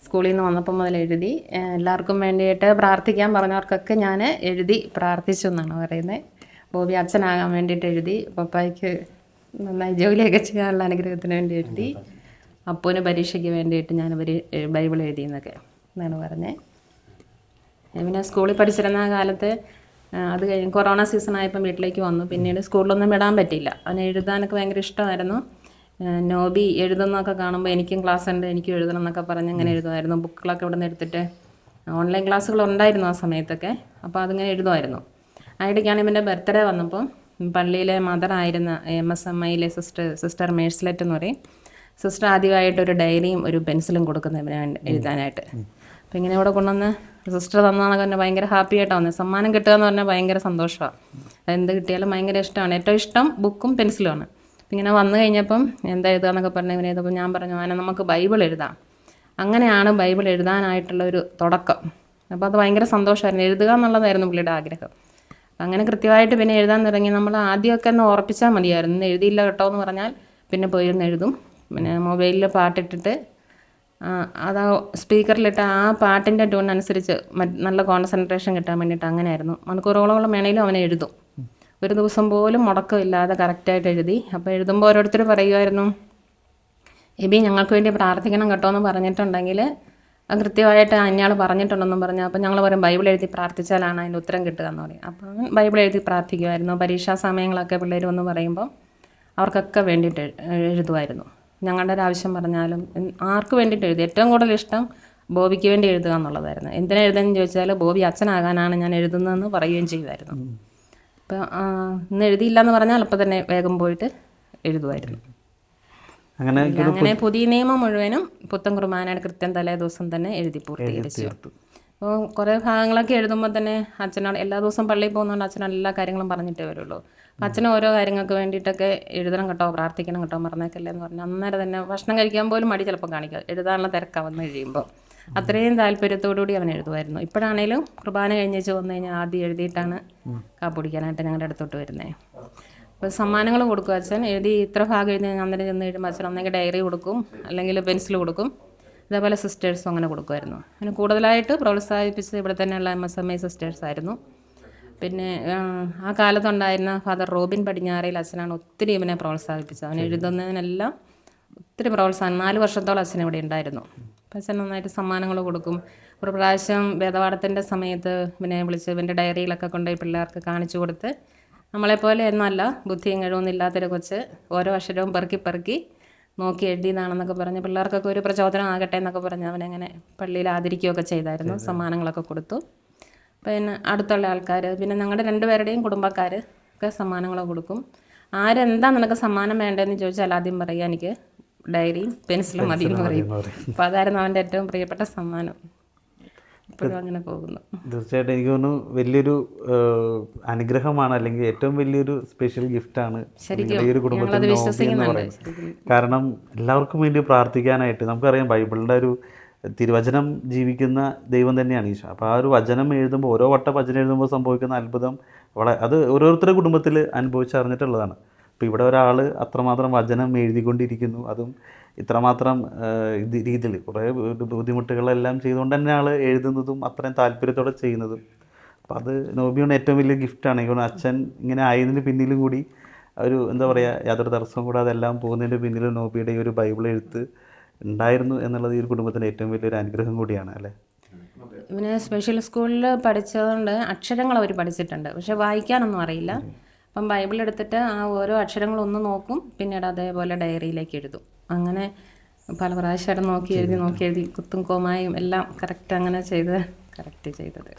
സ്കൂളിൽ നിന്ന് വന്നപ്പോൾ മുതൽ എഴുതി. എല്ലാവർക്കും വേണ്ടിയിട്ട് പ്രാർത്ഥിക്കാൻ പറഞ്ഞവർക്കൊക്കെ ഞാൻ എഴുതി പ്രാർത്ഥിച്ചു എന്നാണ് പറയുന്നത്. ബോബി അച്ഛനാകാൻ വേണ്ടിയിട്ട് എഴുതി, പപ്പായ്ക്ക് നന്നായി ജോലിയൊക്കെ ചെയ്യാനുള്ള അനുഗ്രഹത്തിന് വേണ്ടി എഴുതി, അപ്പൂന് പരീക്ഷയ്ക്ക് വേണ്ടിയിട്ട് ഞാൻ ബൈബിൾ എഴുതി എന്നൊക്കെ എന്നാണ് പറഞ്ഞത്. പിന്നെ സ്കൂളിൽ പഠിച്ചിരുന്ന കാലത്ത് അത് കഴിഞ്ഞ് കൊറോണ സീസൺ ആയപ്പം വീട്ടിലേക്ക് വന്നു. പിന്നീട് സ്കൂളിലൊന്നും വിടാൻ പറ്റിയില്ല. അവന് എഴുതാനൊക്കെ ഭയങ്കര ഇഷ്ടമായിരുന്നു. നോബി എഴുതുന്നതൊക്കെ കാണുമ്പോൾ എനിക്കും ക്ലാസ് ഉണ്ട്, എനിക്കും എഴുതണം എന്നൊക്കെ പറഞ്ഞ് അങ്ങനെ എഴുതുമായിരുന്നു. ബുക്കുകളൊക്കെ ഇവിടെ നിന്ന് എടുത്തിട്ട് ഓൺലൈൻ ക്ലാസ്സുകൾ ഉണ്ടായിരുന്നു ആ സമയത്തൊക്കെ, അപ്പോൾ അതിങ്ങനെ എഴുതുമായിരുന്നു. ആയിടയ്ക്കാണ് ഇവൻ്റെ ബർത്ത്ഡേ വന്നപ്പോൾ പള്ളിയിലെ മദറായിരുന്ന MSMIയിലെ സിസ്റ്റർ മേഴ്സലെറ്റ് എന്ന് പറയും, സിസ്റ്റർ ആദ്യമായിട്ടൊരു ഡയറിയും ഒരു പെൻസിലും കൊടുക്കുന്നത് ഇവനെ എഴുതാനായിട്ട്. അപ്പോൾ ഇങ്ങനെ ഇവിടെ കൊണ്ടുവന്ന് സിസ്റ്റർ തന്നാന്നൊക്കെ പറഞ്ഞാൽ ഭയങ്കര ഹാപ്പി ആയിട്ടാണ് വന്നത്. സമ്മാനം കിട്ടുക എന്ന് പറഞ്ഞാൽ ഭയങ്കര സന്തോഷമാണ്. എന്ത് കിട്ടിയാലും ഭയങ്കര ഇഷ്ടമാണ്. ഏറ്റവും ഇഷ്ടം ബുക്കും പെൻസിലുമാണ്. ഇങ്ങനെ വന്നു കഴിഞ്ഞപ്പം എന്താ എഴുതുകയെന്നൊക്കെ പറഞ്ഞ് ഇവനെ എഴുതുമ്പോൾ ഞാൻ പറഞ്ഞു, അങ്ങനെ നമുക്ക് ബൈബിൾ എഴുതാം. അങ്ങനെയാണ് ബൈബിൾ എഴുതാനായിട്ടുള്ള ഒരു തുടക്കം. അപ്പോൾ അത് ഭയങ്കര സന്തോഷമായിരുന്നു. എഴുതുക എന്നുള്ളതായിരുന്നു പുള്ളിയുടെ ആഗ്രഹം. അങ്ങനെ കൃത്യമായിട്ട് പിന്നെ എഴുതാൻ തുടങ്ങി. നമ്മൾ ആദ്യമൊക്കെ ഒന്ന് ഉറപ്പിച്ചാൽ മതിയായിരുന്നു, ഇന്ന് എഴുതിയില്ല കേട്ടോ എന്ന് പറഞ്ഞാൽ പിന്നെ പോയിരുന്ന് എഴുതും. പിന്നെ മൊബൈലിൽ പാട്ടിട്ടിട്ട് അത് സ്പീക്കറിലിട്ട് ആ പാട്ടിൻ്റെ ട്യൂൺ അനുസരിച്ച് നല്ല കോൺസെൻട്രേഷൻ കിട്ടാൻ വേണ്ടിയിട്ട് അങ്ങനെയായിരുന്നു. മണിക്കൂറുകളോളം വേണേലും അവനെ എഴുതും. ഒരു ദിവസം പോലും മുടക്കമില്ലാതെ കറക്റ്റായിട്ട് എഴുതി. അപ്പോൾ എഴുതുമ്പോൾ ഓരോരുത്തർ പറയുമായിരുന്നു, എബി ഞങ്ങൾക്ക് വേണ്ടി പ്രാർത്ഥിക്കണം കേട്ടോ എന്ന് പറഞ്ഞിട്ടുണ്ടെങ്കിൽ അത് കൃത്യമായിട്ട് അയാൾ പറഞ്ഞിട്ടുണ്ടെന്നും പറഞ്ഞു. അപ്പോൾ ഞങ്ങൾ പറയും ബൈബിൾ എഴുതി പ്രാർത്ഥിച്ചാലാണ് അതിൻ്റെ ഉത്തരം കിട്ടുക എന്ന് പറയും. അപ്പോൾ ബൈബിൾ എഴുതി പ്രാർത്ഥിക്കുമായിരുന്നു. പരീക്ഷാ സമയങ്ങളൊക്കെ പിള്ളേർ വന്ന് പറയുമ്പോൾ അവർക്കൊക്കെ വേണ്ടിയിട്ട് എഴുതുമായിരുന്നു. ഞങ്ങളുടെ ഒരു ആവശ്യം പറഞ്ഞാലും ആർക്ക് വേണ്ടിയിട്ട് എഴുതി. ഏറ്റവും കൂടുതൽ ഇഷ്ടം ബോബിക്ക് വേണ്ടി എഴുതുക എന്നുള്ളതായിരുന്നു. എന്തിനാ എഴുതുന്നതെന്ന് ചോദിച്ചാൽ ബോബി അച്ഛനാകാനാണ് ഞാൻ എഴുതുന്നതെന്ന് പറയുകയും ചെയ്യുമായിരുന്നു. അപ്പോൾ ഇന്ന് എഴുതിയില്ല എന്ന് പറഞ്ഞാൽ അപ്പോൾ തന്നെ വേഗം പോയിട്ട് എഴുതുമായിരുന്നു. അങ്ങനെ പുതിയ നിയമം മുഴുവനും പുത്തൻ കുർബാനയുടെ കൃത്യം തലേ ദിവസം തന്നെ എഴുതി പൂർത്തീകരിച്ചു. അപ്പോൾ കുറേ ഭാഗങ്ങളൊക്കെ എഴുതുമ്പോൾ തന്നെ അച്ഛനോട് എല്ലാ ദിവസവും പള്ളിയിൽ പോകുന്നതുകൊണ്ട് അച്ഛനോട് എല്ലാ കാര്യങ്ങളും പറഞ്ഞിട്ടേ വരുള്ളൂ. അപ്പം അച്ഛന് ഓരോ കാര്യങ്ങൾക്ക് വേണ്ടിയിട്ടൊക്കെ എഴുതണം കേട്ടോ, പ്രാർത്ഥിക്കണം കേട്ടോ, മറന്നേക്കല്ലേ എന്ന് പറഞ്ഞാൽ അന്നേരം തന്നെ ഭക്ഷണം കഴിക്കാൻ പോലും മടി ചിലപ്പോൾ കാണിക്കുക, എഴുതാനുള്ള തിരക്കാണ് വന്നു കഴിയുമ്പോൾ. അത്രയും താല്പര്യത്തോടുകൂടി അവൻ എഴുതുമായിരുന്നു. ഇപ്പോഴാണേലും കുർബാന കഴിഞ്ഞേച്ച് വന്നു കഴിഞ്ഞാൽ ആദ്യം എഴുതിയിട്ടാണ് കാപ്പിടിക്കാനായിട്ട് ഞങ്ങളുടെ അടുത്തോട്ട് വരുന്നത്. അപ്പോൾ സമ്മാനങ്ങൾ കൊടുക്കും അച്ഛൻ. എഴുതി ഇത്ര ഭാഗം എഴുതി അന്നേരം ചെന്ന് കഴിയുമ്പോൾ അച്ഛൻ ഒന്നെങ്കിൽ ഡയറി കൊടുക്കും, അല്ലെങ്കിൽ പെൻസിൽ കൊടുക്കും. ഇതേപോലെ സിസ്റ്റേഴ്സും അങ്ങനെ കൊടുക്കുമായിരുന്നു. അങ്ങനെ കൂടുതലായിട്ട് പ്രോത്സാഹിപ്പിച്ചത് ഇവിടെ തന്നെയുള്ള MSMI സിസ്റ്റേഴ്സായിരുന്നു. പിന്നെ ആ കാലത്തുണ്ടായിരുന്ന ഫാദർ റോബിൻ പടിഞ്ഞാറയിൽ അച്ഛനാണ് ഒത്തിരി ഇവനെ പ്രോത്സാഹിപ്പിച്ചത്. അവൻ എഴുതുന്നതിനെല്ലാം ഒത്തിരി പ്രോത്സാഹനം. 4 വർഷത്തോളം അച്ഛൻ ഇവിടെ ഉണ്ടായിരുന്നു. അപ്പം അച്ഛൻ നന്നായിട്ട് സമ്മാനങ്ങൾ കൊടുക്കും. ഒരു പ്രാവശ്യം വേദപാഠത്തിൻ്റെ സമയത്ത് ഇവനെ വിളിച്ച് ഇവൻ്റെ ഡയറിയിലൊക്കെ കൊണ്ടുപോയി പിള്ളേർക്ക് കാണിച്ചു കൊടുത്ത്, നമ്മളെപ്പോലെ എന്നല്ല ബുദ്ധിയും കഴിവൊന്നും ഇല്ലാത്തൊരു കൊച്ച് ഓരോ അക്ഷരവും പെറുക്കി നോക്കി എഴുതിയതാണെന്നൊക്കെ പറഞ്ഞ് പിള്ളേർക്കൊക്കെ ഒരു പ്രചോദനം ആകട്ടെ എന്നൊക്കെ പറഞ്ഞ് അവനങ്ങനെ പള്ളിയിൽ ആദരിക്കുകയൊക്കെ ചെയ്തായിരുന്നു. സമ്മാനങ്ങളൊക്കെ കൊടുത്തു. പിന്നെ അടുത്തുള്ള ആൾക്കാർ, പിന്നെ ഞങ്ങളുടെ 2 പേരുടെയും കുടുംബക്കാർ ഒക്കെ സമ്മാനങ്ങൾ കൊടുക്കും. ആരെന്താ നിനക്ക് സമ്മാനം വേണ്ടതെന്ന് ചോദിച്ചാൽ ആദ്യം പറയുക എനിക്ക് ഡയറിയും പെൻസിലും മതി എന്ന് പറയും. അപ്പോൾ അതായിരുന്നു അവൻ്റെ ഏറ്റവും പ്രിയപ്പെട്ട സമ്മാനം. ഇപ്പോഴും അങ്ങനെ പോകുന്നു. തീർച്ചയായിട്ടും എനിക്ക് തോന്നുന്നു വലിയൊരു അനുഗ്രഹമാണ്, അല്ലെങ്കിൽ ഏറ്റവും വലിയൊരു സ്പെഷ്യൽ ഗിഫ്റ്റാണ് ഈ ഒരു കുടുംബത്തിൽ എന്ന് പറയുന്നത്. കാരണം എല്ലാവർക്കും വേണ്ടി പ്രാർത്ഥിക്കാനായിട്ട് നമുക്കറിയാം, ബൈബിളിൻ്റെ ഒരു തിരുവചനം ജീവിക്കുന്ന ദൈവം തന്നെയാണ് ഈശോ. അപ്പോൾ ആ ഒരു വചനം എഴുതുമ്പോൾ, ഓരോ വട്ടം വചനം എഴുതുമ്പോൾ സംഭവിക്കുന്ന അത്ഭുതം അത് ഓരോരുത്തരുടെ കുടുംബത്തിൽ അനുഭവിച്ചറിഞ്ഞിട്ടുള്ളതാണ്. അപ്പോൾ ഇവിടെ ഒരാൾ അത്രമാത്രം വചനം എഴുതിക്കൊണ്ടിരിക്കുന്നു, അതും ഇത്രമാത്രം രീതിയിൽ കുറേ ബുദ്ധിമുട്ടുകളെല്ലാം ചെയ്തുകൊണ്ട് തന്നെ ആൾ എഴുതുന്നതും അത്രയും താല്പര്യത്തോടെ ചെയ്യുന്നതും. അപ്പം അത് നോബിയുടെ ഏറ്റവും വലിയ ഗിഫ്റ്റാണ്. എനിക്ക് തോന്നുന്നു അച്ഛൻ ഇങ്ങനെ ആയതിന് പിന്നിലും കൂടി ഒരു എന്താ പറയുക, യാതൊരു തടസ്സവും കൂടാതെ എല്ലാം പോകുന്നതിൻ്റെ പിന്നിലും നോബിയുടെ ഈ ഒരു ബൈബിൾ എഴുത്ത് ഉണ്ടായിരുന്നു എന്നുള്ളത് ഈ ഒരു കുടുംബത്തിൻ്റെ ഏറ്റവും വലിയൊരു അനുഗ്രഹം കൂടിയാണ് അല്ലേ. ഇവന് സ്പെഷ്യൽ സ്കൂളിൽ പഠിച്ചതുകൊണ്ട് അക്ഷരങ്ങൾ അവർ പഠിച്ചിട്ടുണ്ട്, പക്ഷെ വായിക്കാനൊന്നും അറിയില്ല. അപ്പം ബൈബിൾ എടുത്തിട്ട് ആ ഓരോ അക്ഷരങ്ങളൊന്ന് നോക്കും, പിന്നീട് അതേപോലെ ഡയറിയിലേക്ക് എഴുതും. അങ്ങനെ പല പ്രാവശ്യമായിട്ട് നോക്കി എഴുതി കുത്തും കോമായും എല്ലാം കറക്റ്റ് അങ്ങനെ കറക്റ്റ് ചെയ്തത്.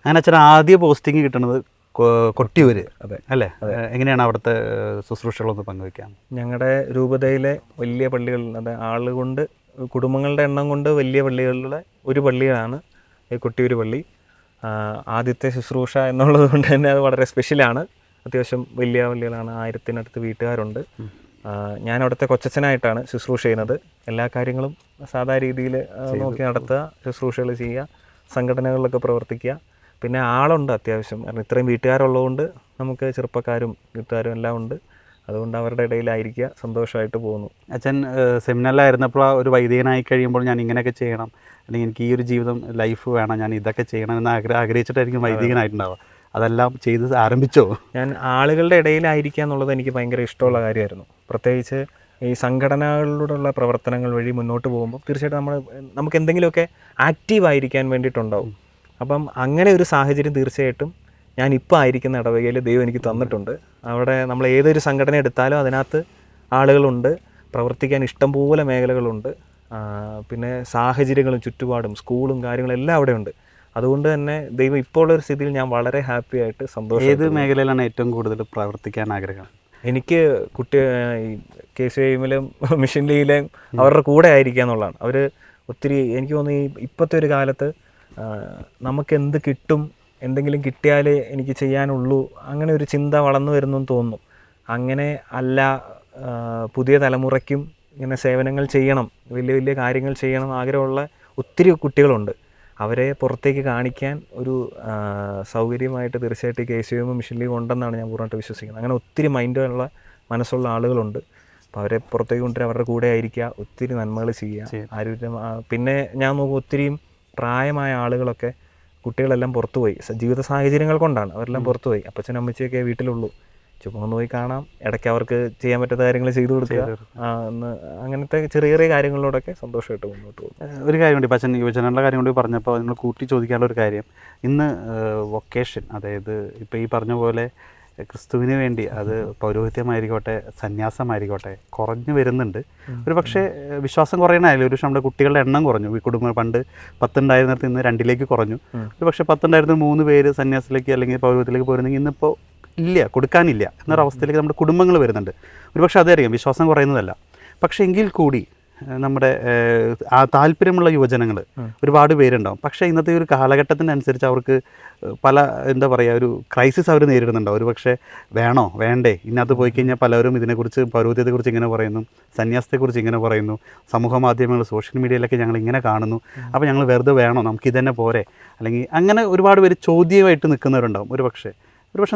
അങ്ങനെ അച്ഛൻ ആദ്യ പോസ്റ്റിംഗ് കിട്ടുന്നത് കൊട്ടിയൂര് അല്ലേ? എങ്ങനെയാണ് അവിടുത്തെ ശുശ്രൂഷകളൊന്ന് പങ്കുവയ്ക്കാം? ഞങ്ങളുടെ രൂപതയിലെ വലിയ പള്ളികളിൽ, ആളുകൊണ്ട് കുടുംബങ്ങളുടെ എണ്ണം കൊണ്ട് വലിയ പള്ളികളിലെ ഒരു പള്ളിയാണ് ഈ കൊട്ടിയൂർ പള്ളി. ആദ്യത്തെ ശുശ്രൂഷ എന്നുള്ളത് കൊണ്ട് തന്നെ അത് വളരെ സ്പെഷ്യലാണ്. അത്യാവശ്യം വലിയതാണ്, 1000-നടുത്ത് വീട്ടുകാരുണ്ട്. ഞാൻ അവിടുത്തെ കൊച്ചച്ഛനായിട്ടാണ് ശുശ്രൂഷ ചെയ്യുന്നത്. എല്ലാ കാര്യങ്ങളും സാധാ രീതിയിൽ നോക്കി നടത്തുക, ശുശ്രൂഷകൾ ചെയ്യുക, സംഘടനകളിലൊക്കെ പ്രവർത്തിക്കുക. പിന്നെ ആളുണ്ട് അത്യാവശ്യം, കാരണം ഇത്രയും വീട്ടുകാരുള്ളതുകൊണ്ട് നമുക്ക് ചെറുപ്പക്കാരും വീട്ടുകാരും എല്ലാം ഉണ്ട്. അതുകൊണ്ട് അവരുടെ ഇടയിലായിരിക്കുക, സന്തോഷമായിട്ട് പോകുന്നു. അച്ഛൻ സെമിനാറിലായിരുന്നപ്പോൾ ഒരു വൈദികനായി കഴിയുമ്പോൾ ഞാൻ ഇങ്ങനെയൊക്കെ ചെയ്യണം, അല്ലെങ്കിൽ എനിക്ക് ഈ ഒരു ജീവിതം ലൈഫ് വേണം, ഞാൻ ഇതൊക്കെ ചെയ്യണം എന്ന് ആഗ്രഹിച്ചിട്ടായിരിക്കും വൈദികനായിട്ടുണ്ടാവുക. അതെല്ലാം ചെയ്ത് ആരംഭിച്ചോ? ഞാൻ ആളുകളുടെ ഇടയിലായിരിക്കുക എന്നുള്ളത് എനിക്ക് ഭയങ്കര ഇഷ്ടമുള്ള കാര്യമായിരുന്നു. പ്രത്യേകിച്ച് ഈ സംഘടനകളിലൂടെയുള്ള പ്രവർത്തനങ്ങൾ വഴി മുന്നോട്ട് പോകുമ്പോൾ തീർച്ചയായിട്ടും നമുക്ക് എന്തെങ്കിലുമൊക്കെ ആക്റ്റീവായിരിക്കാൻ വേണ്ടിയിട്ടുണ്ടാവും. അപ്പം അങ്ങനെ ഒരു സാഹചര്യം തീർച്ചയായിട്ടും ഞാനിപ്പോൾ ആയിരിക്കുന്ന ഇടവകയിൽ ദൈവം എനിക്ക് തന്നിട്ടുണ്ട്. അവിടെ നമ്മൾ ഏതൊരു സംഘടന എടുത്താലും അതിനകത്ത് ആളുകളുണ്ട്, പ്രവർത്തിക്കാൻ ഇഷ്ടംപോലെ മേഖലകളുണ്ട്. പിന്നെ സാഹചര്യങ്ങളും ചുറ്റുപാടും സ്കൂളും കാര്യങ്ങളും എല്ലാം അവിടെ ഉണ്ട്. അതുകൊണ്ട് തന്നെ ദൈവം ഇപ്പോൾ ഉള്ളൊരു സ്ഥിതിയിൽ ഞാൻ വളരെ ഹാപ്പി ആയിട്ട് സന്തോഷം. ഏത് മേഖലയിലാണ് ഏറ്റവും കൂടുതൽ പ്രവർത്തിക്കാൻ ആഗ്രഹം? എനിക്ക് ഈ KCIM-ലും മിഷൻ ലീഗിലെയും അവരുടെ കൂടെ ആയിരിക്കുക എന്നുള്ളതാണ്. അവർ ഒത്തിരി, എനിക്ക് തോന്നുന്നു ഈ ഇപ്പോഴത്തെ ഒരു കാലത്ത് നമുക്ക് എന്ത് കിട്ടും, എന്തെങ്കിലും കിട്ടിയാലേ എനിക്ക് ചെയ്യാനുള്ളൂ, അങ്ങനെ ഒരു ചിന്ത വളർന്നു വരുന്നു എന്ന് തോന്നുന്നു. അങ്ങനെ അല്ല, പുതിയ തലമുറയ്ക്കും ഇങ്ങനെ സേവനങ്ങൾ ചെയ്യണം, വലിയ വലിയ കാര്യങ്ങൾ ചെയ്യണം ആഗ്രഹമുള്ള ഒത്തിരി കുട്ടികളുണ്ട്. അവരെ പുറത്തേക്ക് കാണിക്കാൻ ഒരു സൗകര്യമായിട്ട് തീർച്ചയായിട്ടും KCIM മിഷൻ ലീഗ് ഉണ്ടെന്നാണ് ഞാൻ പൂർണ്ണമായിട്ട് വിശ്വസിക്കുന്നത്. അങ്ങനെ ഒത്തിരി മൈൻഡുള്ള മനസ്സുള്ള ആളുകളുണ്ട്. അപ്പോൾ അവരെ പുറത്തേക്ക് കൊണ്ടുവരാൻ അവരുടെ കൂടെ ആയിരിക്കുക, ഒത്തിരി നന്മകൾ ചെയ്യുക, ആരോഗ്യം. പിന്നെ ഞാൻ നോക്കും ഒത്തിരിയും പ്രായമായ ആളുകളൊക്കെ, കുട്ടികളെല്ലാം പുറത്തുപോയി, ജീവിത സാഹചര്യങ്ങൾ കൊണ്ടാണ് അവരെല്ലാം പുറത്തുപോയി. അപ്പച്ചനും അമ്മച്ചിയൊക്കെ വീട്ടിലുള്ളൂ. ചുമ്മാ ഒന്ന് പോയി കാണാം, ഇടയ്ക്ക് അവർക്ക് ചെയ്യാൻ പറ്റാത്ത കാര്യങ്ങൾ ചെയ്തു കൊടുക്കുക, അങ്ങനത്തെ ചെറിയ ചെറിയ കാര്യങ്ങളിലൂടെയൊക്കെ സന്തോഷമായിട്ട് മുന്നോട്ട് പോകും. ഒരു കാര്യം കൂടി, പച്ചൻ യുവജനങ്ങളുടെ കാര്യം കൂടി പറഞ്ഞപ്പോൾ നിങ്ങൾ കൂട്ടി ചോദിക്കാനുള്ള ഒരു കാര്യം, ഇന്ന് വൊക്കേഷൻ, അതായത് ഇപ്പോൾ ഈ പറഞ്ഞ പോലെ ക്രിസ്തുവിന് വേണ്ടി, അത് പൗരോഹിത്യമായിരിക്കോട്ടെ സന്യാസമായിരിക്കോട്ടെ, കുറഞ്ഞു വരുന്നുണ്ട്. ഒരു പക്ഷേ വിശ്വാസം കുറയണമായാലും ഒരു പക്ഷേ നമ്മുടെ കുട്ടികളുടെ എണ്ണം കുറഞ്ഞു. ഈ കുടുംബം പണ്ട് 10 ഉണ്ടായിരുന്നിടത്ത് ഇന്ന് 2 കുറഞ്ഞു. ഒരു പക്ഷേ 10 ഉണ്ടായിരുന്ന 3 പേര് സന്യാസത്തിലേക്ക് അല്ലെങ്കിൽ പൗരോഹിത്യത്തിലേക്ക് പോയിരുന്നെങ്കിൽ ഇന്നിപ്പോൾ ഇല്ല, കൊടുക്കാനില്ല എന്നൊരവസ്ഥയിലേക്ക് നമ്മുടെ കുടുംബങ്ങൾ വരുന്നുണ്ട്. ഒരുപക്ഷെ അതറിയാം, വിശ്വാസം കുറയുന്നതല്ല. പക്ഷേ എങ്കിൽ കൂടി നമ്മുടെ ആ താല്പര്യമുള്ള യുവജനങ്ങൾ ഒരുപാട് പേരുണ്ടാവും. പക്ഷേ ഇന്നത്തെ ഒരു കാലഘട്ടത്തിനനുസരിച്ച് അവർക്ക് പല എന്താ പറയുക, ഒരു ക്രൈസിസ് അവർ നേരിടുന്നുണ്ടാവും. ഒരു പക്ഷേ വേണോ വേണ്ടേ, ഇതിനകത്ത് പോയി കഴിഞ്ഞാൽ പലരും ഇതിനെക്കുറിച്ച് പൗരോഹിത്യത്തെക്കുറിച്ച് ഇങ്ങനെ പറയുന്നു, സന്യാസത്തെക്കുറിച്ച് ഇങ്ങനെ പറയുന്നു, സമൂഹ മാധ്യമങ്ങൾ സോഷ്യൽ മീഡിയയിലൊക്കെ ഞങ്ങൾ ഇങ്ങനെ കാണുന്നു, അപ്പോൾ ഞങ്ങൾ വെറുതെ വേണോ, നമുക്കിതന്നെ പോരെ, അല്ലെങ്കിൽ അങ്ങനെ ഒരുപാട് പേര് ചോദ്യമായിട്ട് നിൽക്കുന്നവരുണ്ടാവും. ഒരു പക്ഷേ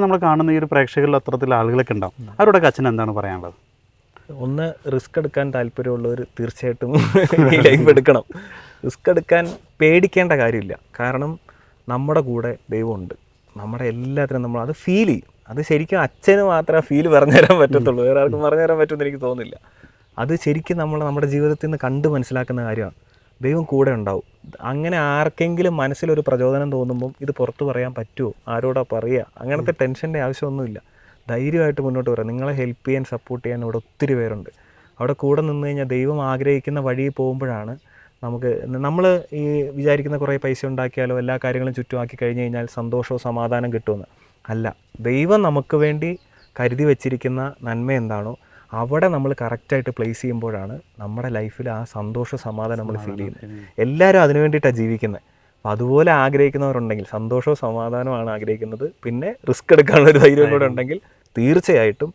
നമ്മൾ കാണുന്ന ഈ ഒരു പ്രേക്ഷകരിൽ അത്തരത്തിലുള്ള ആളുകളൊക്കെ ഉണ്ടാവും. അവരോടൊക്കെ അച്ഛൻ എന്താണ് പറയാനുള്ളത്? ഒന്ന്, റിസ്ക് എടുക്കാൻ താല്പര്യമുള്ളവർ തീർച്ചയായിട്ടും ഈ ലൈഫ് എടുക്കണം. റിസ്ക് എടുക്കാൻ പേടിക്കേണ്ട കാര്യമില്ല. കാരണം നമ്മുടെ കൂടെ ദൈവമുണ്ട്. നമ്മുടെ എല്ലാത്തിനും നമ്മൾ അത് ഫീൽ ചെയ്യും. അത് ശരിക്കും അച്ഛന് മാത്രമേ ഫീൽ പറഞ്ഞു തരാൻ പറ്റത്തുള്ളൂ, വേറെ ആർക്കും പറഞ്ഞു തരാൻ പറ്റുമെന്ന് എനിക്ക് തോന്നുന്നില്ല. അത് ശരിക്കും നമ്മുടെ ജീവിതത്തിൽ നിന്ന് കണ്ട് മനസ്സിലാക്കുന്ന കാര്യമാണ്. ദൈവം കൂടെ ഉണ്ടാവും. അങ്ങനെ ആർക്കെങ്കിലും മനസ്സിലൊരു പ്രചോദനം തോന്നുമ്പം ഇത് പുറത്ത് പറയാൻ പറ്റുമോ, ആരോടാ പറയുക, അങ്ങനത്തെ ടെൻഷൻ്റെ ആവശ്യമൊന്നുമില്ല. ധൈര്യമായിട്ട് മുന്നോട്ട് പറയാം. നിങ്ങളെ ഹെൽപ്പ് ചെയ്യാൻ, സപ്പോർട്ട് ചെയ്യാൻ ഇവിടെ ഒത്തിരി പേരുണ്ട്. അവിടെ കൂടെ നിന്ന് കഴിഞ്ഞാൽ ദൈവം ആഗ്രഹിക്കുന്ന വഴി പോകുമ്പോഴാണ് നമ്മൾ ഈ വിചാരിക്കുന്ന കുറേ പൈസ ഉണ്ടാക്കിയാലോ എല്ലാ കാര്യങ്ങളും ചുറ്റുമാക്കി കഴിഞ്ഞ് കഴിഞ്ഞാൽ സന്തോഷവും സമാധാനം കിട്ടുമെന്ന് അല്ല. ദൈവം നമുക്ക് വേണ്ടി കരുതി വച്ചിരിക്കുന്ന നന്മ എന്താണോ അവിടെ നമ്മൾ കറക്റ്റായിട്ട് പ്ലേസ് ചെയ്യുമ്പോഴാണ് നമ്മുടെ ലൈഫിൽ ആ സന്തോഷ സമാധാനം നമ്മൾ ഫീൽ ചെയ്യുന്നത്. എല്ലാവരും അതിനു വേണ്ടിയിട്ടാണ് ജീവിക്കുന്നത്. അപ്പോൾ അതുപോലെ ആഗ്രഹിക്കുന്നവരുണ്ടെങ്കിൽ, സന്തോഷവും സമാധാനമാണ് ആഗ്രഹിക്കുന്നത്, പിന്നെ റിസ്ക് എടുക്കാനുള്ള ഒരു ധൈര്യം കൂടെ ഉണ്ടെങ്കിൽ തീർച്ചയായിട്ടും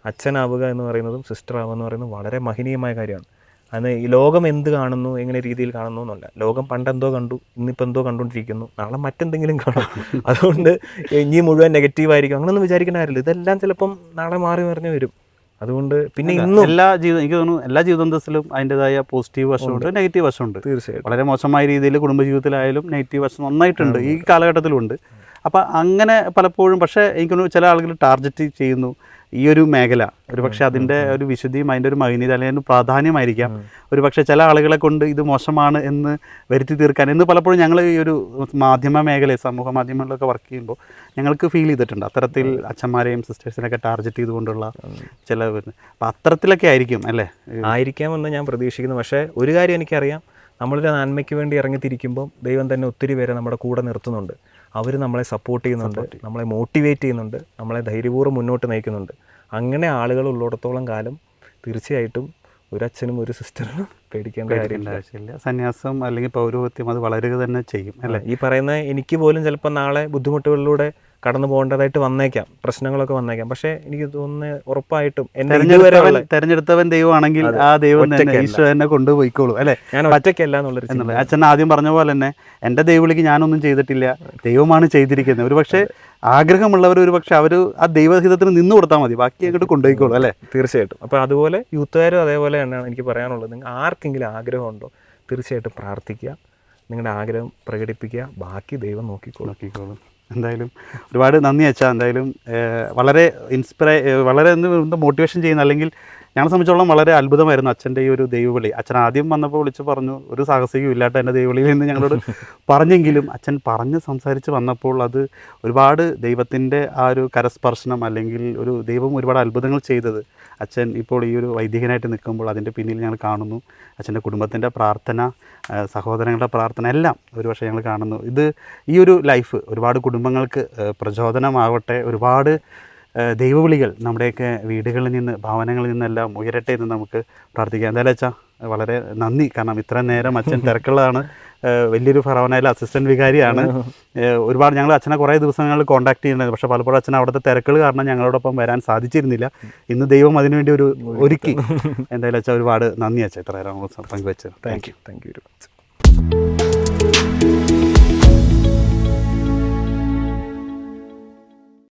അച്ഛനാവുക എന്ന് പറയുന്നതും സിസ്റ്റർ ആവുക എന്ന് പറയുന്നതും വളരെ മഹനീയമായ കാര്യമാണ്. അത് ഈ ലോകം എന്ത് കാണുന്നു, എങ്ങനെ രീതിയിൽ കാണുന്നു എന്നല്ല. ലോകം പണ്ടെന്തോ കണ്ടു, ഇന്നിപ്പോൾ എന്തോ കണ്ടുകൊണ്ടിരിക്കുന്നു, നാളെ മറ്റെന്തെങ്കിലും കാണും. അതുകൊണ്ട് ഇനി മുഴുവൻ നെഗറ്റീവായിരിക്കും അങ്ങനൊന്നും വിചാരിക്കേണ്ട കാര്യമില്ല. ഇതെല്ലാം ചിലപ്പം നാളെ മാറി മറിഞ്ഞ് വരും. അതുകൊണ്ട് പിന്നെ ഇന്നും എനിക്ക് തോന്നുന്നു എല്ലാ ജീവിതത്തിലും അതിൻ്റെതായ പോസിറ്റീവ് വശമുണ്ട്, നെഗറ്റീവ് വശമുണ്ട്. തീർച്ചയായിട്ടും വളരെ മോശമായ രീതിയിൽ കുടുംബജീവിതത്തിലായാലും നെഗറ്റീവ് വശം നന്നായിട്ടുണ്ട്, ഈ കാലഘട്ടത്തിലുണ്ട്. അപ്പം അങ്ങനെ പലപ്പോഴും പക്ഷേ എനിക്ക് തോന്നുന്നു ചില ആളുകൾ ടാർഗറ്റ് ചെയ്യുന്നു ഈ ഒരു മേഖല. ഒരു പക്ഷേ അതിൻ്റെ ഒരു വിശുദ്ധിയും അതിൻ്റെ ഒരു മൈനീയത അല്ലെങ്കിൽ അതിൻ്റെ പ്രാധാന്യമായിരിക്കാം ഒരു പക്ഷേ ചില ആളുകളെ കൊണ്ട് ഇത് മോശമാണ് എന്ന് വരുത്തി തീർക്കാൻ എന്ന് പലപ്പോഴും ഞങ്ങൾ ഈ ഒരു മാധ്യമ മേഖലയിൽ, സമൂഹ മാധ്യമങ്ങളിലൊക്കെ വർക്ക് ചെയ്യുമ്പോൾ ഞങ്ങൾക്ക് ഫീൽ ചെയ്തിട്ടുണ്ട്. അത്തരത്തിൽ അച്ഛന്മാരെയും സിസ്റ്റേഴ്സിനെയൊക്കെ ടാർഗറ്റ് ചെയ്തുകൊണ്ടുള്ള ചില, അപ്പം അത്തരത്തിലൊക്കെ ആയിരിക്കും അല്ലേ, ആയിരിക്കാമെന്ന് ഞാൻ പ്രതീക്ഷിക്കുന്നു. പക്ഷേ ഒരു കാര്യം എനിക്കറിയാം, നമ്മളൊരു നന്മയ്ക്ക് വേണ്ടി ഇറങ്ങിത്തിരിക്കുമ്പം ദൈവം തന്നെ ഒത്തിരി പേരെ നമ്മുടെ കൂടെ നിർത്തുന്നുണ്ട്. അവർ നമ്മളെ സപ്പോർട്ട് ചെയ്യുന്നുണ്ട്, നമ്മളെ മോട്ടിവേറ്റ് ചെയ്യുന്നുണ്ട്, നമ്മളെ ധൈര്യപൂർവ്വം മുന്നോട്ട് നയിക്കുന്നുണ്ട്. അങ്ങനെ ആളുകൾ ഉള്ളിടത്തോളം കാലം തീർച്ചയായിട്ടും ഒരു അച്ഛനും ഒരു സിസ്റ്ററിനും പേടിക്കേണ്ട പേടിക്കേണ്ട കാര്യമില്ല. ആവശ്യമില്ല. സന്യാസം അല്ലെങ്കിൽ പൗരോഹിത്യം അത് വളരുക തന്നെ ചെയ്യും അല്ലേ? ഈ പറയുന്ന എനിക്ക് പോലും ചിലപ്പോൾ നാളെ ബുദ്ധിമുട്ടുകളിലൂടെ കടന്നു പോകേണ്ടതായിട്ട് വന്നേക്കാം, പ്രശ്നങ്ങളൊക്കെ വന്നേക്കാം. പക്ഷേ എനിക്ക് തോന്നുന്നത് ഉറപ്പായിട്ടും എൻ്റെ ഇതുവരെയുള്ള തെരഞ്ഞെടുത്തവൻ ദൈവമാണെങ്കിൽ ആ ദൈവം തന്നെ ഈശോ തന്നെ കൊണ്ടുപോയിക്കോളൂ അല്ലേ? ഞാൻ ഒറ്റയ്ക്കല്ല എന്നുള്ളൊരു എന്നുള്ളത് അച്ഛൻ ആദ്യം പറഞ്ഞ പോലെ തന്നെ എൻ്റെ ദൈവവിളിക്ക് ഞാനൊന്നും ചെയ്തിട്ടില്ല, ദൈവമാണ് ചെയ്തിരിക്കുന്നത്. ഒരു പക്ഷേ ആഗ്രഹമുള്ളവർ ഒരു പക്ഷേ അവർ ആ ദൈവഹിതത്തിന് നിന്ന് കൊടുത്താൽ മതി, ബാക്കി അങ്ങോട്ട് കൊണ്ടുപോയിക്കോളൂ അല്ലേ? തീർച്ചയായിട്ടും. അപ്പോൾ അതുപോലെ യൂത്തുകാരും അതേപോലെ തന്നെയാണ് എനിക്ക് പറയാനുള്ളത്. നിങ്ങൾ ആർക്കെങ്കിലും ആഗ്രഹമുണ്ടോ തീർച്ചയായിട്ടും പ്രാർത്ഥിക്കുക, നിങ്ങളുടെ ആഗ്രഹം പ്രകടിപ്പിക്കുക, ബാക്കി ദൈവം നോക്കിക്കോളും. എന്തായാലും ഒരുപാട് നന്ദി അച്ഛാ. എന്തായാലും വളരെ വളരെ എന്താ മോട്ടിവേഷൻ ചെയ്യുന്ന, അല്ലെങ്കിൽ ഞങ്ങളെ സംബന്ധിച്ചോളം വളരെ അത്ഭുതമായിരുന്നു അച്ഛൻ്റെ ഈ ഒരു ദൈവവിളി. അച്ഛൻ ആദ്യം വന്നപ്പോൾ വിളിച്ച് പറഞ്ഞു ഒരു സാഹസികവും ഇല്ലാത്ത എൻ്റെ ദൈവവിളിയിൽ നിന്ന് ഞങ്ങളോട് പറഞ്ഞെങ്കിലും അച്ഛൻ സംസാരിച്ച് വന്നപ്പോൾ അത് ഒരുപാട് ദൈവത്തിൻ്റെ ആ ഒരു കരസ്പർശനം, അല്ലെങ്കിൽ ഒരു ദൈവം ഒരുപാട് അത്ഭുതങ്ങൾ ചെയ്തത് അച്ഛൻ ഇപ്പോൾ ഈ ഒരു വൈദികനായിട്ട് നിൽക്കുമ്പോൾ അതിൻ്റെ പിന്നിൽ ഞങ്ങൾ കാണുന്നു. അച്ഛൻ്റെ കുടുംബത്തിൻ്റെ പ്രാർത്ഥന, സഹോദരങ്ങളുടെ പ്രാർത്ഥന എല്ലാം ഒരുപക്ഷെ ഞങ്ങൾ കാണുന്നു. ഈ ഒരു ലൈഫ് ഒരുപാട് കുടുംബങ്ങൾക്ക് പ്രചോദനമാവട്ടെ. ഒരുപാട് ദൈവവിളികൾ നമ്മുടെയൊക്കെ വീടുകളിൽ നിന്ന്, ഭവനങ്ങളിൽ നിന്നെല്ലാം ഉയരട്ടെ എന്ന് നമുക്ക് പ്രാർത്ഥിക്കാം. എന്തായാലും അച്ഛാ വളരെ നന്ദി. കാരണം ഇത്ര നേരം അച്ഛൻ തിരക്കുള്ളതാണ്, വലിയൊരു ഫറവനയിലെ അസിസ്റ്റൻറ്റ് വികാരിയാണ്. ഒരുപാട് ഞങ്ങൾ അച്ഛനെ കുറേ ദിവസങ്ങൾ കോൺടാക്ട് ചെയ്യുന്നുണ്ട്, പക്ഷേ പലപ്പോഴും അച്ഛൻ അവിടുത്തെ തിരക്കുകൾ കാരണം ഞങ്ങളോടൊപ്പം വരാൻ സാധിച്ചിരുന്നില്ല. ഇന്ന് ദൈവം അതിനുവേണ്ടി ഒരുക്കി. എന്തായാലും അച്ഛാ ഒരുപാട് നന്ദി അച്ഛാ ഇത്ര നേരം പങ്കുവെച്ചത്. Thank you very much.